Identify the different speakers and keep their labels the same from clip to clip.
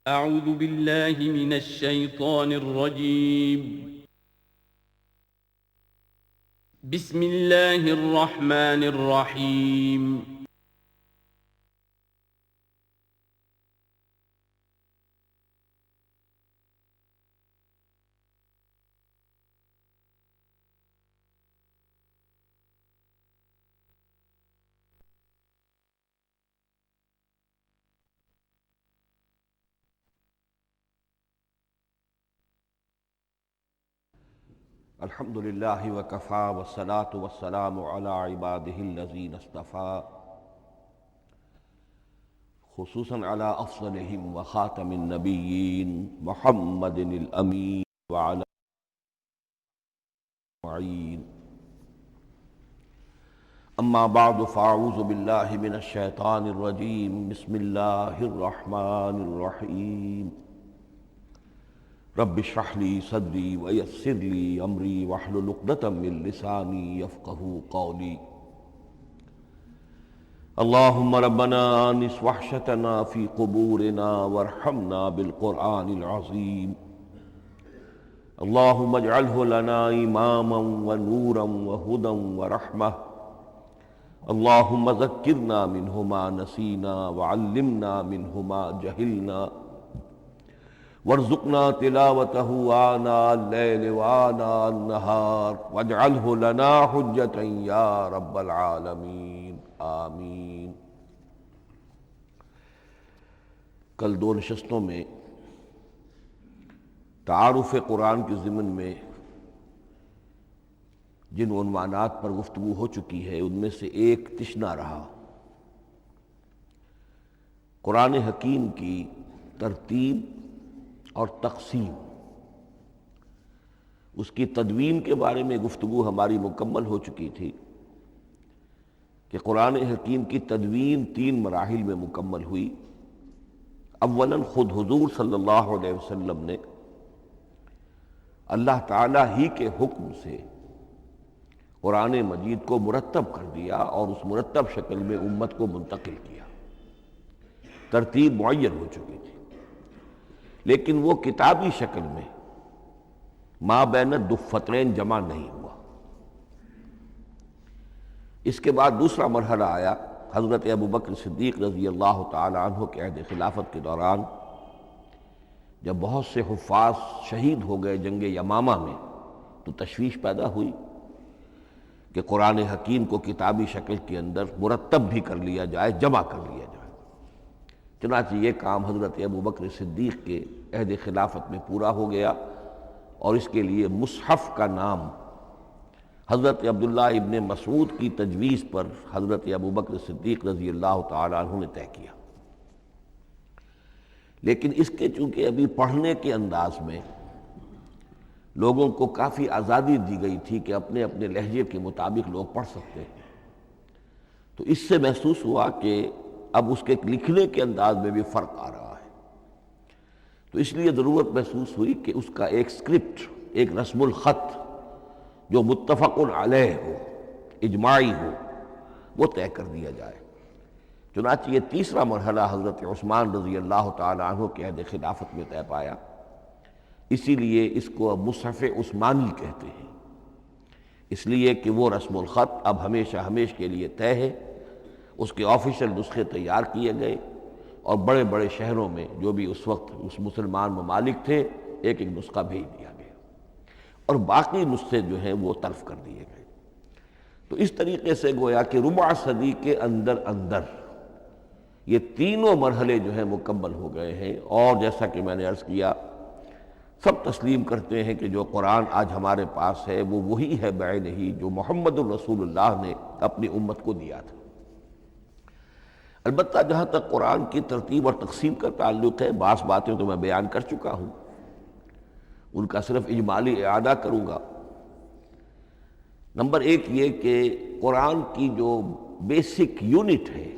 Speaker 1: أعوذ بالله من الشيطان الرجيم. بسم الله الرحمن الرحيم.
Speaker 2: الحمد للہ وکفیٰ والصلاة والسلام علی عبادہ الذین اصطفیٰ، خصوصاً علی افضلہم وخاتم النبیین محمد الامین وعلی معین. اما بعد فاعوذ باللہ من الشیطان الرجیم. بسم اللہ الرحمن الرحیم. رب اشرح لی صدری ویسر لی امری واحلل عقدۃ من لسانی یفقہوا قولی. اللہم ربنا آنس وحشتنا فی قبورنا وارحمنا بالقرآن العظیم. اللہم اجعلہ لنا اماما ونورا وہدی ورحمہ. اللہم ذکرنا منہ ما نسینا وعلمنا منہ ما جہلنا وارزقنا تلاوتہ آناء اللیل وآناء النہار واجعلہ لنا حجتا یا رب العالمین آمین. کل دو نشستوں میں تعارف قرآن کے ضمن میں جن عنوانات پر گفتگو ہو چکی ہے ان میں سے ایک تشنا رہا قرآن حکیم کی ترتیب اور تقسیم. اس کی تدوین کے بارے میں گفتگو ہماری مکمل ہو چکی تھی کہ قرآن حکیم کی تدوین 3 مراحل میں مکمل ہوئی. اولاً خود حضور صلی اللہ علیہ وسلم نے اللہ تعالیٰ ہی کے حکم سے قرآن مجید کو مرتب کر دیا اور اس مرتب شکل میں امت کو منتقل کیا. ترتیب معین ہو چکی تھی لیکن وہ کتابی شکل میں ما بین الدفترین جمع نہیں ہوا. اس کے بعد دوسرا مرحلہ آیا حضرت ابوبکر صدیق رضی اللہ تعالی عنہ کے عہد خلافت کے دوران، جب بہت سے حفاظ شہید ہو گئے جنگ یمامہ میں تو تشویش پیدا ہوئی کہ قرآن حکیم کو کتابی شکل کے اندر مرتب بھی کر لیا جائے، جمع کر لیا جائے. چنانچہ یہ کام حضرت ابوبکر صدیق کے عہد خلافت میں پورا ہو گیا اور اس کے لیے مصحف کا نام حضرت عبداللہ ابن مسعود کی تجویز پر حضرت ابوبکر صدیق رضی اللہ تعالی عنہ نے طے کیا. لیکن اس کے چونکہ ابھی پڑھنے کے انداز میں لوگوں کو کافی آزادی دی گئی تھی کہ اپنے اپنے لہجے کے مطابق لوگ پڑھ سکتے ہیں، تو اس سے محسوس ہوا کہ اب اس کے لکھنے کے انداز میں بھی فرق آ رہا ہے. تو اس لیے ضرورت محسوس ہوئی کہ اس کا ایک اسکرپٹ، ایک رسم الخط جو متفق علیہ ہو، اجماعی ہو، وہ طے کر دیا جائے. چنانچہ یہ تیسرا مرحلہ حضرت عثمان رضی اللہ تعالی عنہ کے عہد خلافت میں طے پایا. اسی لیے اس کو اب مصحف عثمانی کہتے ہیں، اس لیے کہ وہ رسم الخط اب ہمیشہ ہمیش کے لیے طے ہے. اس کے آفیشل نسخے تیار کیے گئے اور بڑے بڑے شہروں میں جو بھی اس وقت اس مسلمان ممالک تھے ایک ایک نسخہ بھیج دیا گیا اور باقی نسخے جو ہیں وہ طرف کر دیے گئے. تو اس طریقے سے گویا کہ ربع صدی کے اندر اندر یہ تینوں مرحلے جو ہیں مکمل ہو گئے ہیں. اور جیسا کہ میں نے عرض کیا، سب تسلیم کرتے ہیں کہ جو قرآن آج ہمارے پاس ہے وہ وہی ہے بعینہ ہی جو محمد الرسول اللہ نے اپنی امت کو دیا تھا. البتہ جہاں تک قرآن کی ترتیب اور تقسیم کا تعلق ہے، بعض باتیں تو میں بیان کر چکا ہوں، ان کا صرف اجمالی اعادہ کروں گا. نمبر 1 یہ کہ قرآن کی جو بیسک یونٹ ہے،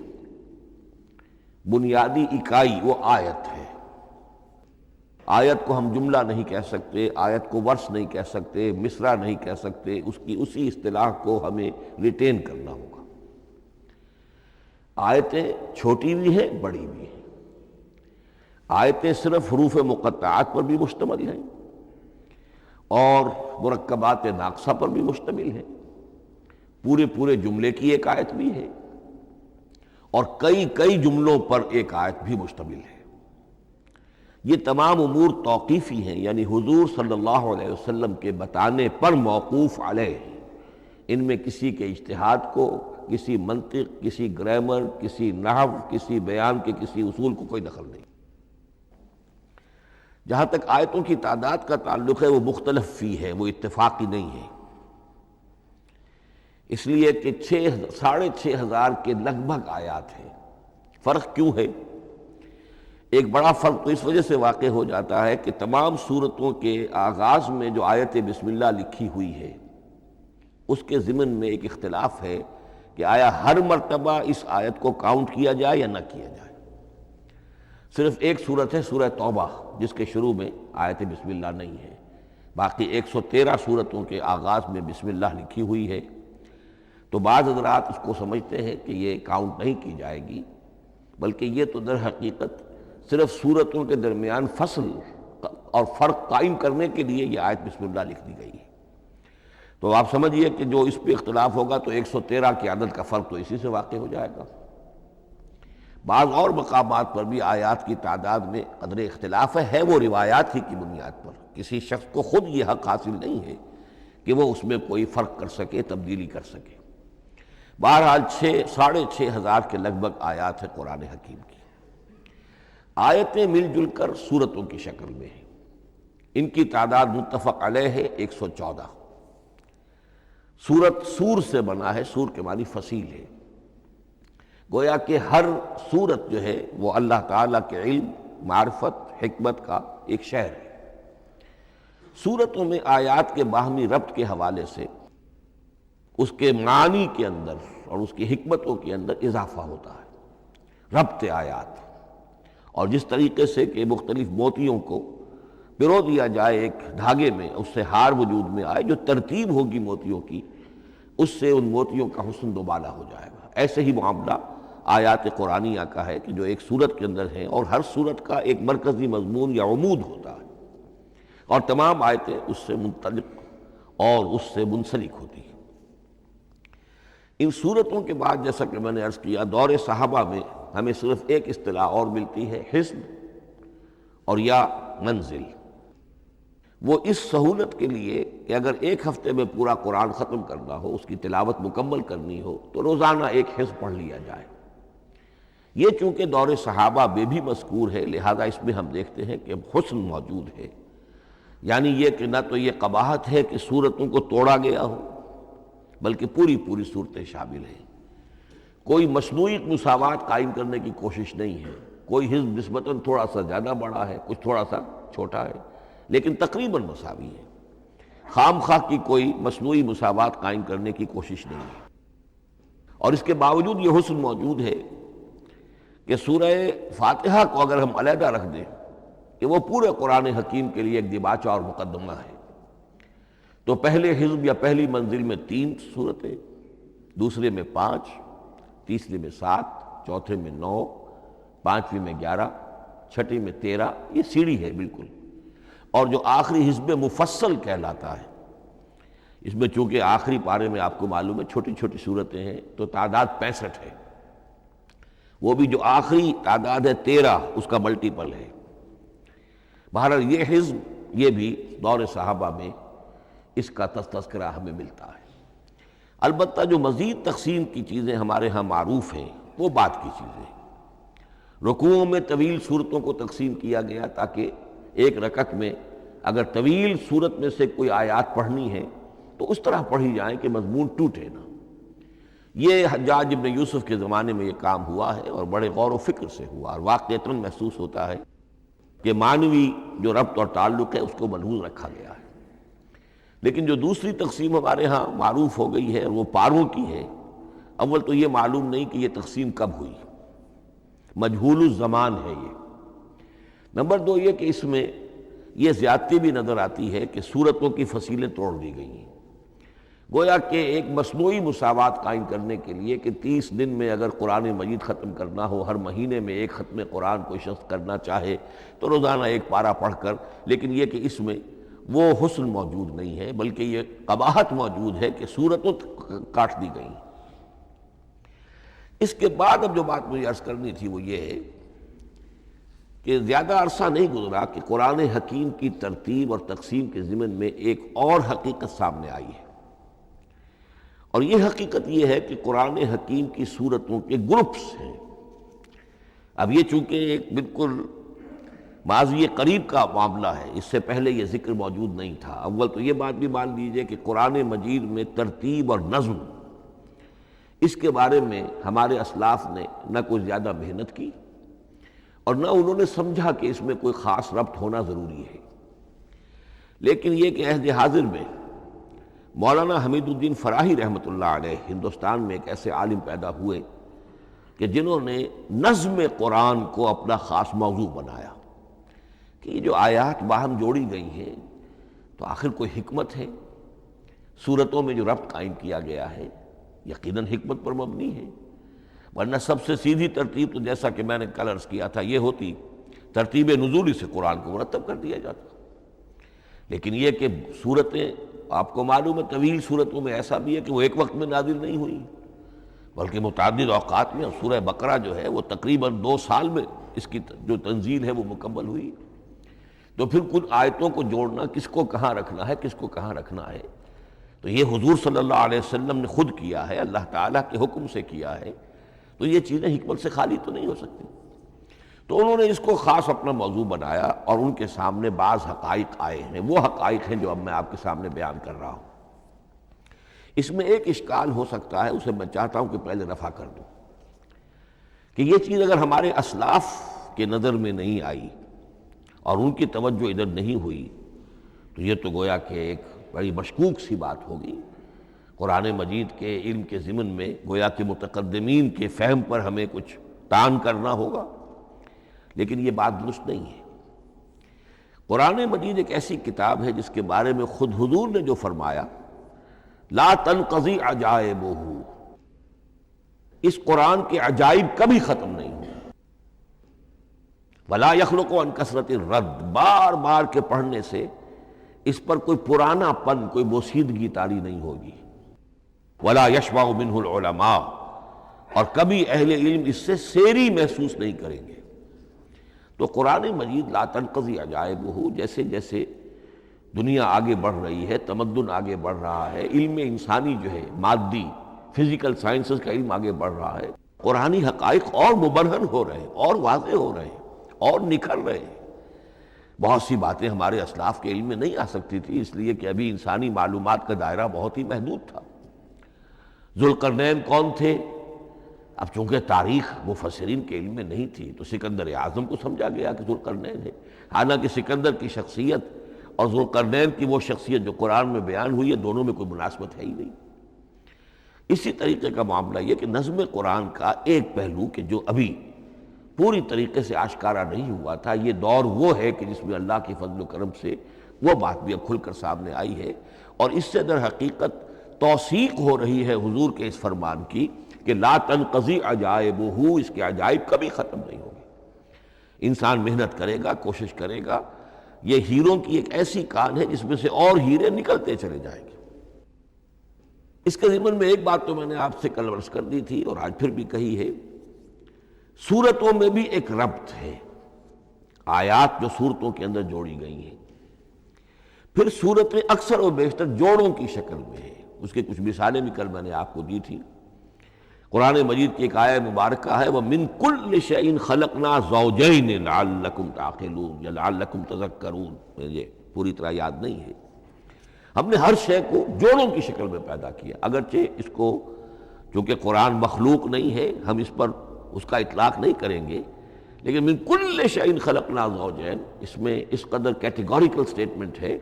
Speaker 2: بنیادی اکائی، وہ آیت ہے. آیت کو ہم جملہ نہیں کہہ سکتے، آیت کو ورس نہیں کہہ سکتے، مصرع نہیں کہہ سکتے، اس کی اسی اصطلاح کو ہمیں ریٹین کرنا ہوگا. آیتیں چھوٹی بھی ہیں، بڑی بھی ہیں. آیتیں صرف حروف مقطعات پر بھی مشتمل ہیں اور مرکبات ناقصہ پر بھی مشتمل ہے، پورے جملے کی ایک آیت بھی ہے اور کئی جملوں پر ایک آیت بھی مشتمل ہے۔ یہ تمام امور توقیفی ہیں، یعنی حضور صلی اللہ علیہ وسلم کے بتانے پر موقوف علیہ، ان میں کسی کے اجتہاد کو، کسی منطق، کسی گرامر، کسی نحو، کسی بیان کے کسی اصول کو کوئی دخل نہیں۔ جہاں تک آیتوں کی تعداد کا تعلق ہے وہ مختلف فی ہے، وہ اتفاقی نہیں ہے، اس لیے کہ 6,500 کے لگ بھگ آیات ہیں۔ فرق کیوں ہے؟ ایک بڑا فرق تو اس وجہ سے واقع ہو جاتا ہے کہ تمام سورتوں کے آغاز میں جو آیت بسم اللہ لکھی ہوئی ہے اس کے ضمن میں ایک اختلاف ہے کہ آیا ہر مرتبہ اس آیت کو کاؤنٹ کیا جائے یا نہ کیا جائے۔ صرف ایک سورت ہے سورہ توبہ جس کے شروع میں آیت بسم اللہ نہیں ہے، باقی 113 سورتوں کے آغاز میں بسم اللہ لکھی ہوئی ہے۔ تو بعض حضرات اس کو سمجھتے ہیں کہ یہ کاؤنٹ نہیں کی جائے گی، بلکہ یہ تو در حقیقت صرف سورتوں کے درمیان فصل اور فرق قائم کرنے کے لیے یہ آیت بسم اللہ لکھ دی گئی ہے۔ تو آپ سمجھیے کہ جو اس پہ اختلاف ہوگا تو 113 کی عدد کا فرق تو اسی سے واقع ہو جائے گا۔ بعض اور مقامات پر بھی آیات کی تعداد میں قدر اختلاف ہے وہ روایات ہی کی بنیاد پر، کسی شخص کو خود یہ حق حاصل نہیں ہے کہ وہ اس میں کوئی فرق کر سکے، تبدیلی کر سکے۔ بہرحال 6,500 کے لگ بھگ آیات ہے قرآن حکیم کی۔ آیتیں مل جل کر سورتوں کی شکل میں ہیں، ان کی تعداد متفق علیہ ہے 114۔ سورت سور سے بنا ہے، سور کے معنی فصیل ہے، گویا کہ ہر سورت جو ہے وہ اللہ تعالیٰ کے علم، معرفت، حکمت کا ایک شہر ہے۔ سورتوں میں آیات کے باہمی ربط کے حوالے سے اس کے معنی کے اندر اور اس کی حکمتوں کے اندر اضافہ ہوتا ہے، ربط آیات۔ اور جس طریقے سے کہ مختلف موتیوں کو پرو دیا جائے ایک دھاگے میں، اس سے ہار وجود میں آئے، جو ترتیب ہوگی موتیوں کی اس سے ان موتیوں کا حسن دوبالا ہو جائے گا۔ ایسے ہی معاملہ آیات قرآنیہ کا ہے کہ جو ایک سورت کے اندر ہیں اور ہر سورت کا ایک مرکزی مضمون یا عمود ہوتا ہے اور تمام آیتیں اس سے منطلق اور اس سے منسلک ہوتی ہیں۔ ان سورتوں کے بعد جیسا کہ میں نے عرض کیا، دور صحابہ میں ہمیں صرف ایک اصطلاح اور ملتی ہے، حزب اور یا منزل۔ وہ اس سہولت کے لیے کہ اگر ایک ہفتے میں پورا قرآن ختم کرنا ہو، اس کی تلاوت مکمل کرنی ہو تو روزانہ ایک حزب پڑھ لیا جائے۔ یہ چونکہ دور صحابہ میں بھی مذکور ہے، لہذا اس میں ہم دیکھتے ہیں کہ حسن موجود ہے، یعنی یہ کہ نہ تو یہ قباحت ہے کہ سورتوں کو توڑا گیا ہو، بلکہ پوری صورتیں شامل ہیں۔ کوئی مصنوعی مساوات قائم کرنے کی کوشش نہیں ہے، کوئی حزب نسبتاً تھوڑا سا زیادہ بڑا ہے، کچھ تھوڑا سا چھوٹا ہے، لیکن تقریباً مساوی ہے۔ خام خواہ کی کوئی مصنوعی مساوات قائم کرنے کی کوشش نہیں ہے۔ اور اس کے باوجود یہ حسن موجود ہے کہ سورہ فاتحہ کو اگر ہم علیحدہ رکھ دیں کہ وہ پورے قرآن حکیم کے لیے ایک دباچہ اور مقدمہ ہے، تو پہلے حزب یا پہلی منزل میں 3 سورتیں، دوسرے میں 5، تیسرے میں 7، چوتھے میں 9، پانچویں میں 11، چھٹی میں 13، یہ سیڑھی ہے بالکل۔ اور جو آخری حزب مفصل کہلاتا ہے، اس میں چونکہ آخری پارے میں آپ کو معلوم ہے چھوٹی چھوٹی سورتیں ہیں تو تعداد 65 ہے، وہ بھی جو آخری تعداد ہے 13 اس کا ملٹیپل ہے۔ بہرحال یہ حزب یہ بھی دور صحابہ میں اس کا تذکرہ ہمیں ملتا ہے۔ البتہ جو مزید تقسیم کی چیزیں ہمارے ہاں معروف ہیں وہ بعد کی چیزیں ہیں۔ رکوعوں میں طویل صورتوں کو تقسیم کیا گیا تاکہ ایک رکعت میں اگر طویل صورت میں سے کوئی آیات پڑھنی ہے تو اس طرح پڑھی جائیں کہ مضمون ٹوٹے نہ۔ یہ حجاج ابن یوسف کے زمانے میں یہ کام ہوا ہے اور بڑے غور و فکر سے ہوا، اور واقعتاً محسوس ہوتا ہے کہ معنوی جو ربط اور تعلق ہے اس کو ملحوظ رکھا گیا ہے۔ لیکن جو دوسری تقسیم ہمارے ہاں معروف ہو گئی ہے وہ پاروں کی ہے۔ اول تو یہ معلوم نہیں کہ یہ تقسیم کب ہوئی، مجہول الزمان ہے یہ۔ نمبر 2 یہ کہ اس میں یہ زیادتی بھی نظر آتی ہے کہ سورتوں کی فصیلیں توڑ دی گئی ہیں۔ گویا کہ ایک مصنوعی مساوات قائم کرنے کے لیے کہ 30 دن میں اگر قرآن مجید ختم کرنا ہو، ہر مہینے میں ایک ختم قرآن کوئی شخص کرنا چاہے تو روزانہ ایک پارہ پڑھ کر، لیکن یہ کہ اس میں وہ حسن موجود نہیں ہے، بلکہ یہ قباحت موجود ہے کہ صورتوں کاٹ دی گئیں۔ اس کے بعد اب جو بات مجھے عرض کرنی تھی وہ یہ ہے کہ زیادہ عرصہ نہیں گزرا کہ قرآن حکیم کی ترتیب اور تقسیم کے ضمن میں ایک اور حقیقت سامنے آئی ہے، اور یہ حقیقت یہ ہے کہ قرآن حکیم کی سورتوں کے گروپس ہیں۔ اب یہ چونکہ ایک بالکل ماضی قریب کا معاملہ ہے، اس سے پہلے یہ ذکر موجود نہیں تھا۔ اول تو یہ بات بھی مان لیجئے کہ قرآن مجید میں ترتیب اور نظم، اس کے بارے میں ہمارے اسلاف نے نہ کوئی زیادہ محنت کی اور نہ انہوں نے سمجھا کہ اس میں کوئی خاص ربط ہونا ضروری ہے، لیکن یہ کہ عہد حاضر میں مولانا حمید الدین فراہی رحمۃ اللہ علیہ ہندوستان میں ایک ایسے عالم پیدا ہوئے کہ جنہوں نے نظم قرآن کو اپنا خاص موضوع بنایا کہ یہ جو آیات باہم جوڑی گئی ہیں تو آخر کوئی حکمت ہے، سورتوں میں جو ربط قائم کیا گیا ہے یقیناً حکمت پر مبنی ہے، ورنہ سب سے سیدھی ترتیب تو جیسا کہ میں نے کل عرض کیا تھا یہ ہوتی ترتیب نزولی سے قرآن کو مرتب کر دیا جاتا، لیکن یہ کہ صورتیں آپ کو معلوم ہے طویل صورتوں میں ایسا بھی ہے کہ وہ ایک وقت میں نازل نہیں ہوئی بلکہ متعدد اوقات میں، اور سورہ بقرہ جو ہے وہ تقریباً 2 سال میں اس کی جو تنزیل ہے وہ مکمل ہوئی، تو پھر کچھ آیتوں کو جوڑنا، کس کو کہاں رکھنا ہے کس کو کہاں رکھنا ہے، تو یہ حضور صلی اللہ علیہ وسلم نے خود کیا ہے، اللہ تعالیٰ کے حکم سے کیا ہے، تو یہ چیزیں حکمت سے خالی تو نہیں ہو سکتی۔ تو انہوں نے اس کو خاص اپنا موضوع بنایا اور ان کے سامنے بعض حقائق آئے ہیں، وہ حقائق ہیں جو اب میں آپ کے سامنے بیان کر رہا ہوں۔ اس میں ایک اشکال ہو سکتا ہے، اسے میں چاہتا ہوں کہ پہلے رفع کر دوں کہ یہ چیز اگر ہمارے اسلاف کے نظر میں نہیں آئی اور ان کی توجہ ادھر نہیں ہوئی تو یہ تو گویا کہ ایک بڑی مشکوک سی بات ہوگی۔ قرآن مجید کے علم کے ضمن میں گویا کہ متقدمین کے فہم پر ہمیں کچھ تان کرنا ہوگا، لیکن یہ بات درست نہیں ہے۔ قرآن مجید ایک ایسی کتاب ہے جس کے بارے میں خود حضور نے جو فرمایا لا تنقضی عجائبہ، اس قرآن کے عجائب کبھی ختم نہیں ہوئے، ولا یخلق عن کثرت الرد، بار بار کے پڑھنے سے اس پر کوئی پرانا پن، کوئی بوسیدگی طاری نہیں ہوگی، ولا یشبع منہ العلماء، اور کبھی اہل علم اس سے سیری محسوس نہیں کریں گے۔ تو قرآن مجید لا تنقضی عجائبہ، جیسے جیسے دنیا آگے بڑھ رہی ہے، تمدن آگے بڑھ رہا ہے، علم انسانی جو ہے مادی فزیکل سائنسز کا علم آگے بڑھ رہا ہے، قرآنی حقائق اور مبرہن ہو رہے ہیں اور واضح ہو رہے ہیں اور نکھر رہے ہیں۔ بہت سی باتیں ہمارے اسلاف کے علم میں نہیں آ سکتی تھی، اس لیے کہ ابھی انسانی معلومات کا دائرہ بہت ہی محدود تھا۔ ذوالقرنین کون تھے؟ اب چونکہ تاریخ مفسرین کے علم میں نہیں تھی تو سکندر اعظم کو سمجھا گیا کہ ذوالقرنین ہے، حالانکہ سکندر کی شخصیت اور ذوالقرنین کی وہ شخصیت جو قرآن میں بیان ہوئی ہے دونوں میں کوئی مناسبت ہے ہی نہیں۔ اسی طریقے کا معاملہ یہ کہ نظم قرآن کا ایک پہلو کہ جو ابھی پوری طریقے سے آشکارا نہیں ہوا تھا، یہ دور وہ ہے کہ جس میں اللہ کی فضل و کرم سے وہ بات بھی اب کھل کر سامنے آئی ہے، اور اس سے در حقیقت توثیق ہو رہی ہے حضور کے اس فرمان کی کہ لا تنقضی عجائبہ، اس کے عجائب کبھی ختم نہیں ہوگی۔ انسان محنت کرے گا، کوشش کرے گا، یہ ہیروں کی ایک ایسی کان ہے جس میں سے اور ہیرے نکلتے چلے جائیں گے۔ اس کے ضمن میں ایک بات تو میں نے آپ سے کل عرض کر دی تھی اور آج پھر بھی کہی ہے، سورتوں میں بھی ایک ربط ہے، آیات جو سورتوں کے اندر جوڑی گئی ہیں، پھر سورتیں اکثر و بیشتر جوڑوں کی شکل میں ہیں۔ اس کے کچھ مثالیں بھی کل میں نے آپ کو دی تھی۔ قرآن مجید کی ایک آیہ مبارکہ ہے وَمِن كُلِّ شَيْءٍ خَلَقْنَا زَوْجَيْنِ لَعَلَّكُمْ تَعْقِلُونَ یا لَعَلَّكُمْ تَذَكَّرُونَ، مجھے پوری طرح یاد نہیں ہے۔ ہم نے ہر شے کو جوڑوں کی شکل میں پیدا کیا، اگرچہ اس کو چونکہ قرآن مخلوق نہیں ہے ہم اس پر اس کا اطلاق نہیں کریں گے، لیکن من کل شیء خلقنا زوجین، اس میں اس قدر کیٹیگوریکل سٹیٹمنٹ ہے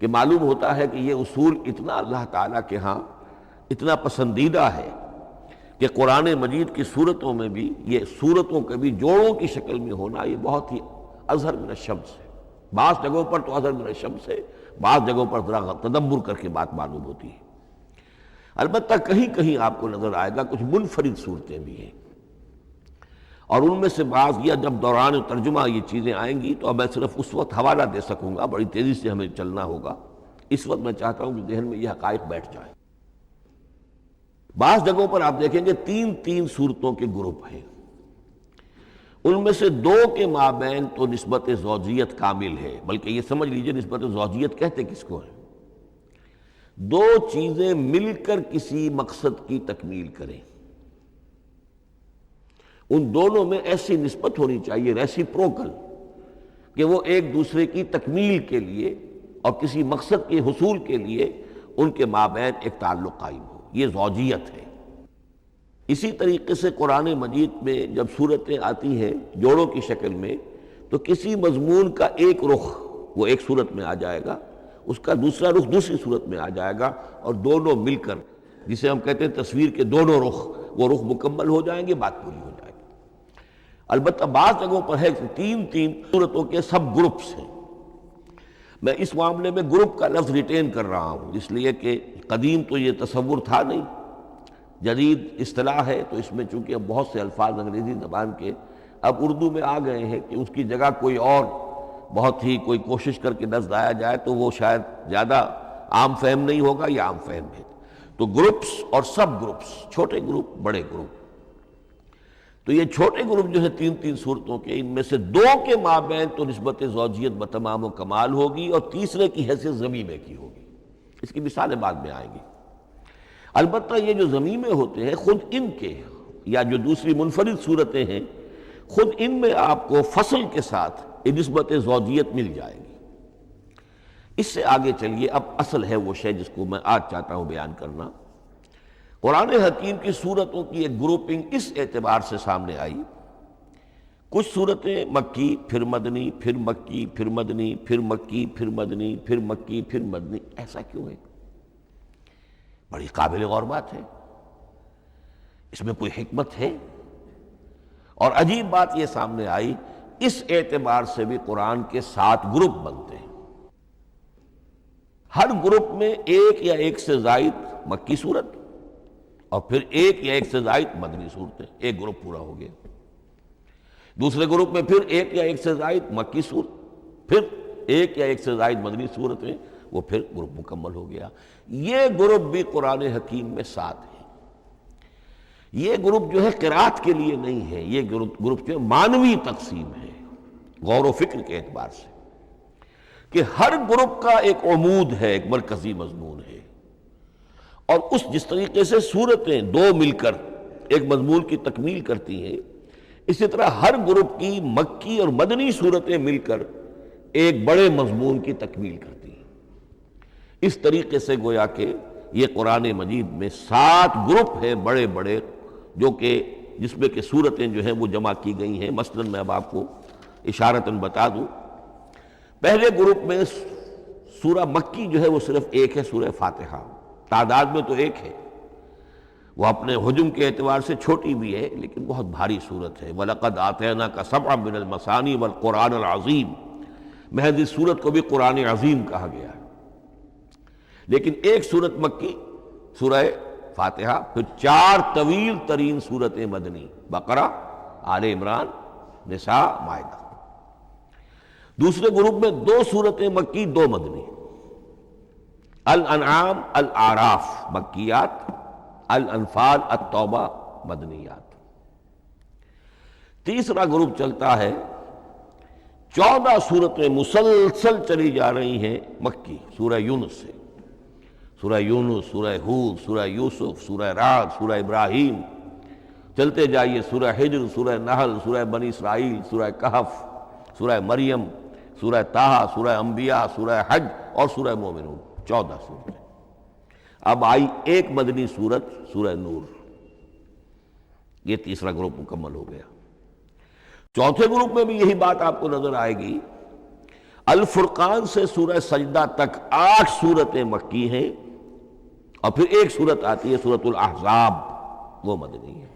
Speaker 2: کہ معلوم ہوتا ہے کہ یہ اصول اتنا اللہ تعالیٰ کے ہاں اتنا پسندیدہ ہے کہ قرآن مجید کی صورتوں میں بھی یہ صورتوں کے بھی جوڑوں کی شکل میں ہونا یہ بہت ہی اظہر من الشمس ہے۔ بعض جگہوں پر تو اظہر من الشمس ہے، بعض جگہوں پر ذرا تدبر کر کے بات معلوم ہوتی ہے۔ البتہ کہیں کہیں آپ کو نظر آئے گا کچھ منفرد صورتیں بھی ہیں، اور ان میں سے بعض یہ جب دوران ترجمہ یہ چیزیں آئیں گی تو اب میں صرف اس وقت حوالہ دے سکوں گا، بڑی تیزی سے ہمیں چلنا ہوگا، اس وقت میں چاہتا ہوں کہ ذہن میں یہ حقائق بیٹھ جائیں۔ بعض جگہوں پر آپ دیکھیں گے تین تین صورتوں کے گروپ ہیں، ان میں سے دو کے مابین تو نسبت زوجیت کامل ہے، بلکہ یہ سمجھ لیجئے نسبت زوجیت کہتے کس کو ہے؟ دو چیزیں مل کر کسی مقصد کی تکمیل کریں، ان دونوں میں ایسی نسبت ہونی چاہیے ریسیپروکل کہ وہ ایک دوسرے کی تکمیل کے لیے اور کسی مقصد کے حصول کے لیے ان کے مابین ایک تعلق قائم ہو، یہ زوجیت ہے۔ اسی طریقے سے قرآن مجید میں جب صورتیں آتی ہیں جوڑوں کی شکل میں تو کسی مضمون کا ایک رخ وہ ایک صورت میں آ جائے گا، اس کا دوسرا رخ دوسری صورت میں آ جائے گا، اور دونوں مل کر جسے ہم کہتے ہیں تصویر کے دونوں رخ، وہ رخ مکمل ہو جائیں گے، بات پوری ہو جائے گی۔ البتہ بعض جگہوں پر ہے کہ تین تین صورتوں کے سب گروپس ہیں۔ میں اس معاملے میں گروپ کا لفظ ریٹین کر رہا ہوں، اس لیے کہ قدیم تو یہ تصور تھا نہیں، جدید اصطلاح ہے، تو اس میں چونکہ اب بہت سے الفاظ انگریزی زبان کے اب اردو میں آ گئے ہیں کہ اس کی جگہ کوئی اور بہت ہی کوئی کوشش کر کے لفظ آیا جائے تو وہ شاید زیادہ عام فہم نہیں ہوگا، یا عام فہم ہے۔ تو گروپس اور سب گروپس، چھوٹے گروپ بڑے گروپ، تو یہ چھوٹے گروپ جو ہے تین تین صورتوں کے، ان میں سے دو کے مابین تو نسبت زوجیت بتمام و کمال ہوگی، اور تیسرے کی حیثیت ضمیمے کی ہوگی۔ اس کی مثالیں بعد میں آئیں گی۔ البتہ یہ جو ضمیمے ہوتے ہیں خود ان کے، یا جو دوسری منفرد صورتیں ہیں، خود ان میں آپ کو فصل کے ساتھ نسبت زوجیت مل جائے گی۔ اس سے آگے چلیے، اب اصل ہے وہ شے جس کو میں آج چاہتا ہوں بیان کرنا۔ قرآن حکیم کی صورتوں کی ایک گروپنگ اس اعتبار سے سامنے آئی، کچھ صورتیں مکی پھر مدنی، پھر مکی پھر مدنی، پھر مکی پھر مدنی، پھر مکی پھر مدنی۔ ایسا کیوں ہے؟ بڑی قابل غور بات ہے، اس میں کوئی حکمت ہے؟ اور عجیب بات یہ سامنے آئی، اس اعتبار سے بھی قرآن کے 7 گروپ بنتے ہیں، ہر گروپ میں ایک یا ایک سے زائد مکی صورت اور پھر ایک یا ایک سے زائد مدنی صورتیں، ایک گروپ پورا ہو گیا۔ دوسرے گروپ میں پھر ایک یا ایک سے زائد مکی صورت، پھر ایک یا ایک سے زائد مدنی صورتیں، وہ پھر گروپ مکمل ہو گیا۔ یہ گروپ بھی قرآن حکیم میں 7 ہیں۔ یہ گروپ جو ہے قرات کے لیے نہیں ہے، یہ گروپ جو ہے معنوی تقسیم ہے، غور و فکر کے اعتبار سے، کہ ہر گروپ کا ایک عمود ہے، ایک مرکزی مضمون ہے، اور جس طریقے سے صورتیں دو مل کر ایک مضمون کی تکمیل کرتی ہیں، اسی طرح ہر گروپ کی مکی اور مدنی صورتیں مل کر ایک بڑے مضمون کی تکمیل کرتی ہیں۔ اس طریقے سے گویا کہ یہ قرآن مجید میں 7 گروپ ہیں بڑے بڑے، جو کہ جس میں کہ صورتیں جو ہیں وہ جمع کی گئی ہیں۔ مثلاً میں اب آپ کو اشارتاً بتا دوں، پہلے گروپ میں سورہ مکی جو ہے وہ صرف ایک ہے، سورہ فاتحہ، تعداد میں تو ایک ہے، وہ اپنے حجم کے اعتبار سے چھوٹی بھی ہے لیکن بہت بھاری صورت ہے۔ وَلَقَدْ آتَيْنَاكَ سَبْعًا مِنَ الْمَثَانِي وَالْقُرْآنَ الْعَظِيمِ، محض اس صورت کو بھی قرآن عظیم کہا گیا ہے۔ لیکن ایک صورت مکی سورہ فاتحہ، پھر 4 طویل ترین صورتیں مدنی، بقرہ، آل عمران، نساء، مائدہ۔ دوسرے گروپ میں 2 صورتیں مکی، 2 مدنی، الانعام، الاعراف مکیات، الانفال، التوبہ مدنیات۔ تیسرا گروپ چلتا ہے، 14 صورتیں مسلسل چلی جا رہی ہیں مکی، سورہ یونس سے، سورہ یونس، سورہ ہود، سورہ یوسف، سورہ رعد، سورہ ابراہیم، چلتے جائیے، سورہ حجر، سورہ نحل، سورہ بنی اسرائیل، سورہ کہف، سورہ مریم، سورہ طٰہٰ، سورہ انبیاء، سورہ حج اور سورہ مومنون، 14 صورتیں۔ اب آئی ایک مدنی صورت، سورہ نور۔ یہ تیسرا گروپ مکمل ہو گیا۔ چوتھے گروپ میں بھی یہی بات آپ کو نظر آئے گی۔ الفرقان سے سورہ سجدہ تک 8 صورتیں مکی ہیں، اور پھر ایک صورت آتی ہے سورۃ الاحزاب، وہ مدنی ہے۔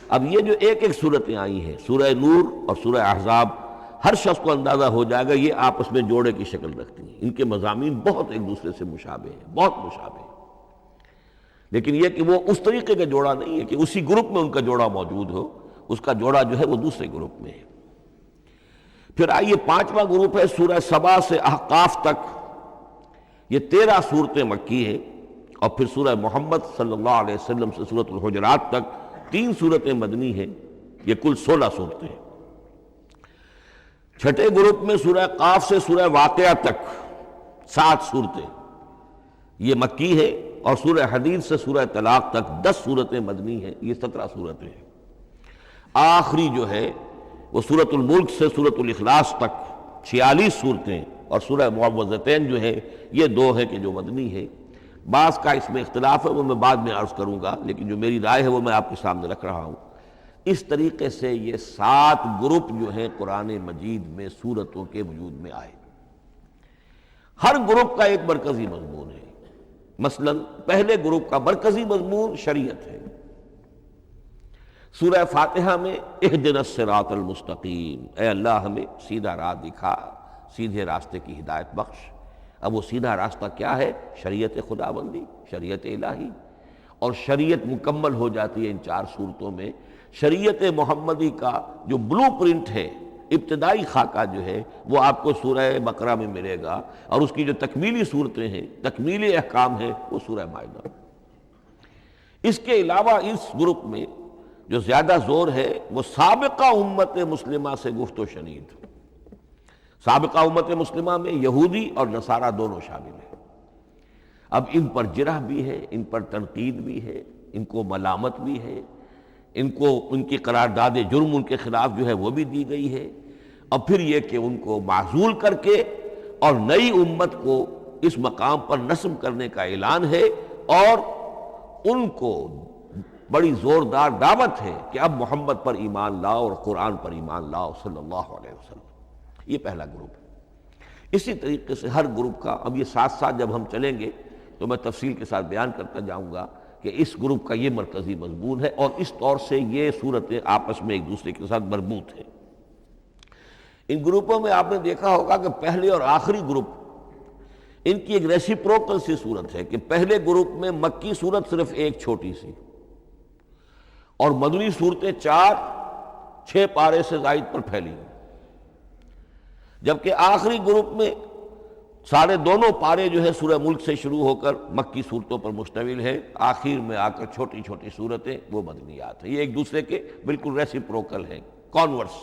Speaker 2: اب یہ جو ایک ایک صورتیں آئی ہیں، سورہ نور اور سورہ احزاب، ہر شخص کو اندازہ ہو جائے گا یہ آپس میں جوڑے کی شکل رکھتی ہیں، ان کے مضامین بہت ایک دوسرے سے مشابہ ہیں، بہت مشابہ ہیں۔ لیکن یہ کہ وہ اس طریقے کا جوڑا نہیں ہے کہ اسی گروپ میں ان کا جوڑا موجود ہو، اس کا جوڑا جو ہے وہ دوسرے گروپ میں ہے۔ پھر آئیے پانچواں گروپ ہے سورہ سبا سے احقاف تک، یہ 13 صورتیں مکی ہیں، اور پھر سورہ محمد صلی اللہ علیہ وسلم سے سورۃ الحجرات تک 3 صورتیں مدنی ہیں، یہ کل 16 صورتیں ہیں۔ چھٹے گروپ میں سورہ قاف سے سورہ واقعہ تک 7 صورتیں یہ مکی ہے، اور سورہ حدید سے سورہ طلاق تک 10 صورتیں مدنی ہیں، یہ 17 صورتیں ہیں۔ آخری جو ہے وہ سورۃ الملک سے سورۃ الاخلاص تک 46 صورتیں، اور سورہ معوذتین جو ہے یہ 2 ہے کہ جو مدنی ہے۔ بعض کا اس میں اختلاف ہے، وہ میں بعد میں عرض کروں گا، لیکن جو میری رائے ہے وہ میں آپ کے سامنے رکھ رہا ہوں۔ اس طریقے سے یہ 7 گروپ جو ہیں قرآن مجید میں سورتوں کے وجود میں آئے۔ ہر گروپ کا ایک مرکزی مضمون ہے۔ مثلا پہلے گروپ کا مرکزی مضمون شریعت ہے۔ سورہ فاتحہ میں اہدنا الصراط المستقیم، اے اللہ ہمیں سیدھا راہ دکھا، سیدھے راستے کی ہدایت بخش۔ اب وہ سیدھا راستہ کیا ہے؟ شریعت خداوندی، شریعت الہی، اور شریعت مکمل ہو جاتی ہے ان 4 صورتوں میں۔ شریعت محمدی کا جو بلو پرنٹ ہے، ابتدائی خاکہ جو ہے وہ آپ کو سورہ بقرہ میں ملے گا، اور اس کی جو تکمیلی صورتیں ہیں، تکمیلی احکام ہیں، وہ سورہ مائدہ۔ اس کے علاوہ اس گروپ میں جو زیادہ زور ہے وہ سابقہ امت مسلمہ سے گفت و شنید۔ سابقہ امت مسلمہ میں یہودی اور نصارہ دونوں شامل ہیں۔ اب ان پر جرح بھی ہے، ان پر تنقید بھی ہے، ان کو ملامت بھی ہے، ان کو ان کی قرارداد جرم ان کے خلاف جو ہے وہ بھی دی گئی ہے، اور پھر یہ کہ ان کو معزول کر کے اور نئی امت کو اس مقام پر نصب کرنے کا اعلان ہے، اور ان کو بڑی زوردار دعوت ہے کہ اب محمد پر ایمان لاؤ اور قرآن پر ایمان لاؤ صلی اللہ علیہ وسلم۔ یہ پہلا گروپ ہے۔ اسی طریقے سے ہر گروپ کا، اب یہ ساتھ ساتھ جب ہم چلیں گے تو میں تفصیل کے ساتھ بیان کرتا جاؤں گا کہ اس گروپ کا یہ مرکزی مضمون ہے، اور اس طور سے یہ صورتیں آپس میں ایک دوسرے کے ساتھ مربوط ہیں۔ ان گروپوں میں آپ نے دیکھا ہوگا کہ پہلے اور آخری گروپ ان کی ایک ریسیپروکل سی صورت ہے کہ پہلے گروپ میں مکی صورت صرف ایک چھوٹی سی، اور مدنی صورتیں 4-6 پارے سے زائد پر پھیلی ہیں، جبکہ آخری گروپ میں سارے دونوں پارے جو ہے سورہ ملک سے شروع ہو کر مکی صورتوں پر مشتمل ہے، آخر میں آ کر چھوٹی چھوٹی صورتیں وہ مدنیات ہیں۔ یہ ایک دوسرے کے بالکل ریسیپروکل ہیں، کانورس۔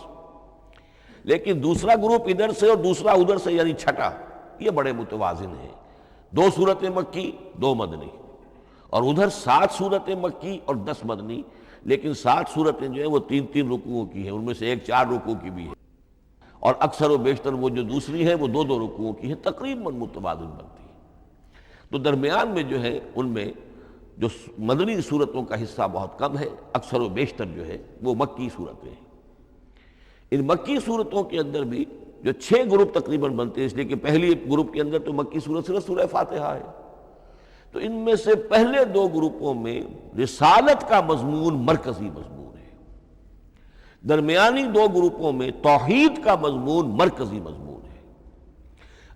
Speaker 2: لیکن دوسرا گروپ ادھر سے اور دوسرا ادھر سے، یعنی چھٹا، یہ بڑے متوازن ہیں۔ 2 صورتیں مکی، 2 مدنی، اور ادھر 7 صورتیں مکی اور 10 مدنی، لیکن 7 صورتیں جو ہیں وہ 3 رکوعوں کی ہیں، ان میں سے ایک 4 رکوع کی بھی ہے، اور اکثر و بیشتر وہ جو دوسری ہے وہ 2 رکوعوں کی ہے، تقریباً متوازن بنتی ہے۔ تو درمیان میں جو ہے ان میں جو مدنی صورتوں کا حصہ بہت کم ہے، اکثر و بیشتر جو ہے وہ مکی صورتیں ہیں۔ ان مکی صورتوں کے اندر بھی جو 6 گروپ تقریباً بنتے ہیں، اس لیے کہ پہلی گروپ کے اندر تو مکی صورت صرف سورہ فاتحہ ہے، تو ان میں سے پہلے 2 گروپوں میں رسالت کا مضمون مرکزی مضمون ہے، درمیانی 2 گروپوں میں توحید کا مضمون مرکزی مضمون ہے،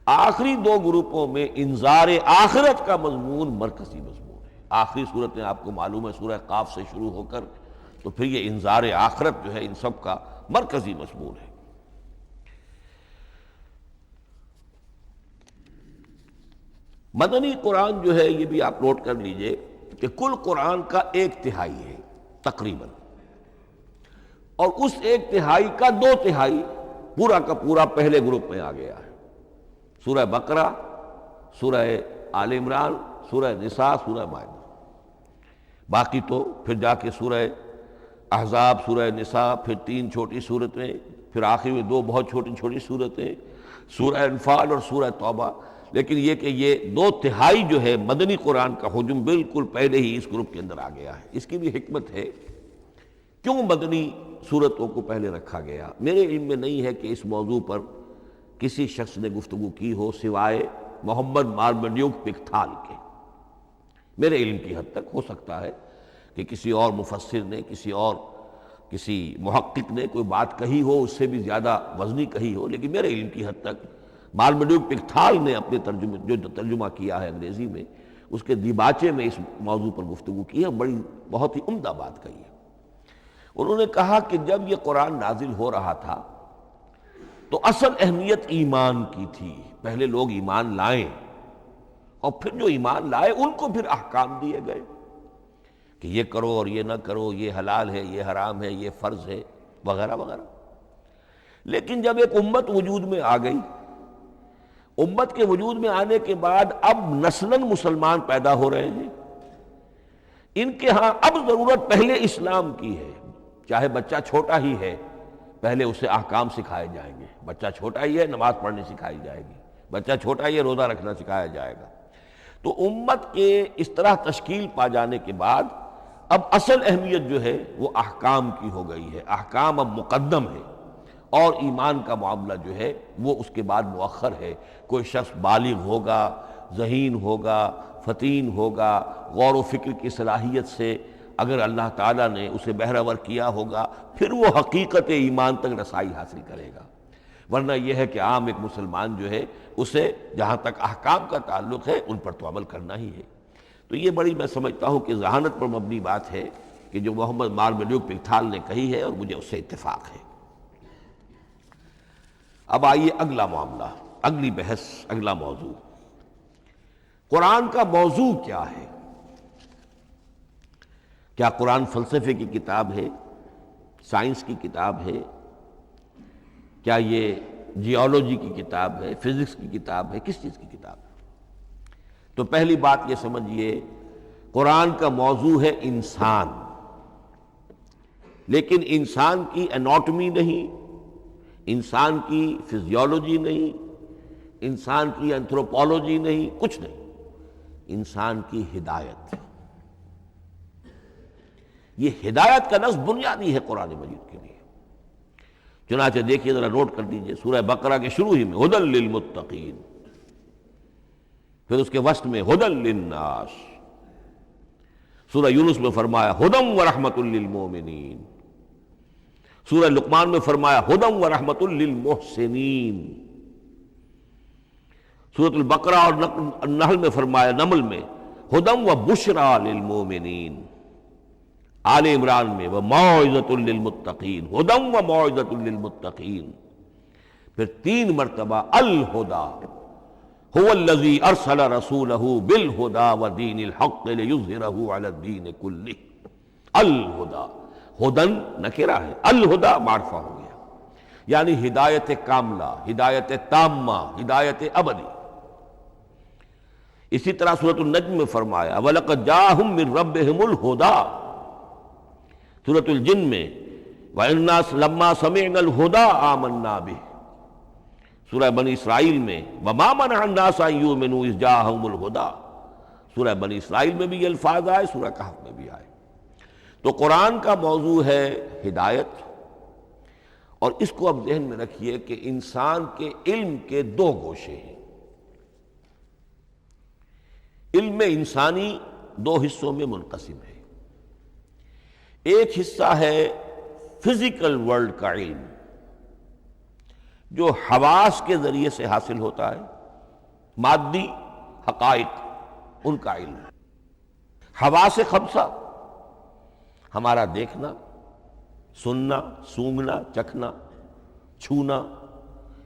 Speaker 2: آخری 2 گروپوں میں انذار آخرت کا مضمون مرکزی مضمون ہے۔ آخری صورتیں آپ کو معلوم ہے سورہ قاف سے شروع ہو کر، تو پھر یہ انذار آخرت جو ہے ان سب کا مرکزی مضمون ہے۔ مدنی قرآن جو ہے یہ بھی آپ نوٹ کر لیجئے کہ کل قرآن کا 1/3 ہے تقریباً، اور اس 1/3 کا 2/3 پورا کا پورا پہلے گروپ میں آ گیا ہے۔ سورہ بقرہ، سورہ آل عمران، سورہ نساء، سورہ مائدہ۔ باقی تو پھر جا کے سورہ احزاب، سورہ نساء، پھر 3 چھوٹی صورتیں، پھر آخر میں 2 بہت چھوٹی چھوٹی صورتیں، سورہ انفال اور سورہ توبہ۔ لیکن یہ کہ یہ 2/3 جو ہے مدنی قرآن کا حجم بالکل پہلے ہی اس گروپ کے اندر آ گیا ہے۔ اس کی بھی حکمت ہے، کیوں مدنی صورتوں کو پہلے رکھا گیا؟ میرے علم میں نہیں ہے کہ اس موضوع پر کسی شخص نے گفتگو کی ہو سوائے محمد مارمڈیوک پکتھال کے۔ میرے علم کی حد تک ہو سکتا ہے کہ کسی اور مفسر نے، کسی محقق نے کوئی بات کہی ہو اس سے بھی زیادہ وزنی کہی ہو، لیکن میرے علم کی حد تک مارمڈیوک پکتھال نے اپنے ترجمہ کیا ہے انگریزی میں، اس کے دیباچے میں اس موضوع پر گفتگو کی ہے، بڑی بہت ہی عمدہ بات کہی ہے۔ انہوں نے کہا کہ جب یہ قرآن نازل ہو رہا تھا تو اصل اہمیت ایمان کی تھی، پہلے لوگ ایمان لائیں اور پھر جو ایمان لائے ان کو پھر احکام دیے گئے کہ یہ کرو اور یہ نہ کرو، یہ حلال ہے، یہ حرام ہے، یہ فرض ہے، وغیرہ وغیرہ۔ لیکن جب ایک امت وجود میں آ گئی، امت کے وجود میں آنے کے بعد اب نسلاً مسلمان پیدا ہو رہے ہیں، ان کے ہاں اب ضرورت پہلے اسلام کی ہے، چاہے بچہ چھوٹا ہی ہے پہلے اسے احکام سکھائے جائیں گے، بچہ چھوٹا ہی ہے نماز پڑھنی سکھائی جائے گی، بچہ چھوٹا ہی ہے روزہ رکھنا سکھایا جائے گا۔ تو امت کے اس طرح تشکیل پا جانے کے بعد اب اصل اہمیت جو ہے وہ احکام کی ہو گئی ہے، احکام اب مقدم ہے، اور ایمان کا معاملہ جو ہے وہ اس کے بعد مؤخر ہے۔ کوئی شخص بالغ ہوگا، ذہین ہوگا، فطین ہوگا، غور و فکر کی صلاحیت سے اگر اللہ تعالیٰ نے اسے بہرور کیا ہوگا پھر وہ حقیقت ایمان تک رسائی حاصل کرے گا، ورنہ یہ ہے کہ عام ایک مسلمان جو ہے اسے جہاں تک احکام کا تعلق ہے ان پر تو عمل کرنا ہی ہے۔ تو یہ بڑی میں سمجھتا ہوں کہ ذہانت پر مبنی بات ہے کہ جو محمد مارمیلیوک پکتھال نے کہی ہے، اور مجھے اس سے اتفاق ہے۔ اب آئیے اگلا معاملہ، اگلی بحث، اگلا موضوع، قرآن کا موضوع کیا ہے؟ کیا قرآن فلسفے کی کتاب ہے، سائنس کی کتاب ہے؟ کیا یہ جیولوجی کی کتاب ہے، فزکس کی کتاب ہے، کس چیز کی کتاب ہے؟ تو پہلی بات یہ سمجھیے، قرآن کا موضوع ہے انسان، لیکن انسان کی اناٹمی نہیں، انسان کی فزیولوجی نہیں، انسان کی انتھروپولوجی نہیں، کچھ نہیں، انسان کی ہدایت۔ یہ ہدایت کا لفظ بنیادی ہے قرآن مجید کے لیے۔ چنانچہ دیکھیے ذرا نوٹ کر دیجئے، سورہ بقرہ کے شروع ہی میں ھدی للمتقین، پھر اس کے وسط میں ھدی للناس، سورہ یونس میں فرمایا ھدی ورحمۃ للمؤمنین، سورہ لقمان میں فرمایا ھدی ورحمۃ للمحسنین، سورۃ البقرہ اور النحل میں فرمایا، نمل میں ھدی وبشریٰ للمؤمنین، آل عمران میں وموعظۃ للمتقین، ھدی وموعظۃ للمتقین، پھر 3 مرتبہ الہدی هو الذی ارسل رسولہ بالہدی ودین الحق لیظہرہ علی الدین کلہ۔ الہدی، ہدن نکرہ ہے، الہدی معرفہ ہو گیا، یعنی ہدایت کاملہ، ہدایت تامہ، ہدایت ابدی۔ اسی طرح سورۃ النجم میں فرمایا وَلَقَدْ جَاءَهُم مِّن رَّبِّهِمُ الْهُدَىٰ، سورۃ الجن میں وَإِنَّا لَمَّا سَمِعْنَا الْهُدَىٰ آمَنَّا بِهِ، سورہ بنی اسرائیل میں وَمَا مَنَعَ النَّاسَ أَن يُؤْمِنُوا إِذْ جَاءَهُمُ الْهُدَىٰ، سورہ بنی اسرائیل میں بھی یہ الفاظ آئے، سورہ کہف میں بھی آئے۔ تو قرآن کا موضوع ہے ہدایت، اور اس کو اب ذہن میں رکھیے کہ انسان کے علم کے 2 گوشے ہیں۔ علم انسانی 2 حصوں میں منقسم ہے۔ ایک حصہ ہے فزیکل ورلڈ کا علم، جو حواس کے ذریعے سے حاصل ہوتا ہے، مادی حقائق ان کا علم۔ حواس 5 ہمارا دیکھنا، سننا، سونگھنا، چکھنا، چھونا،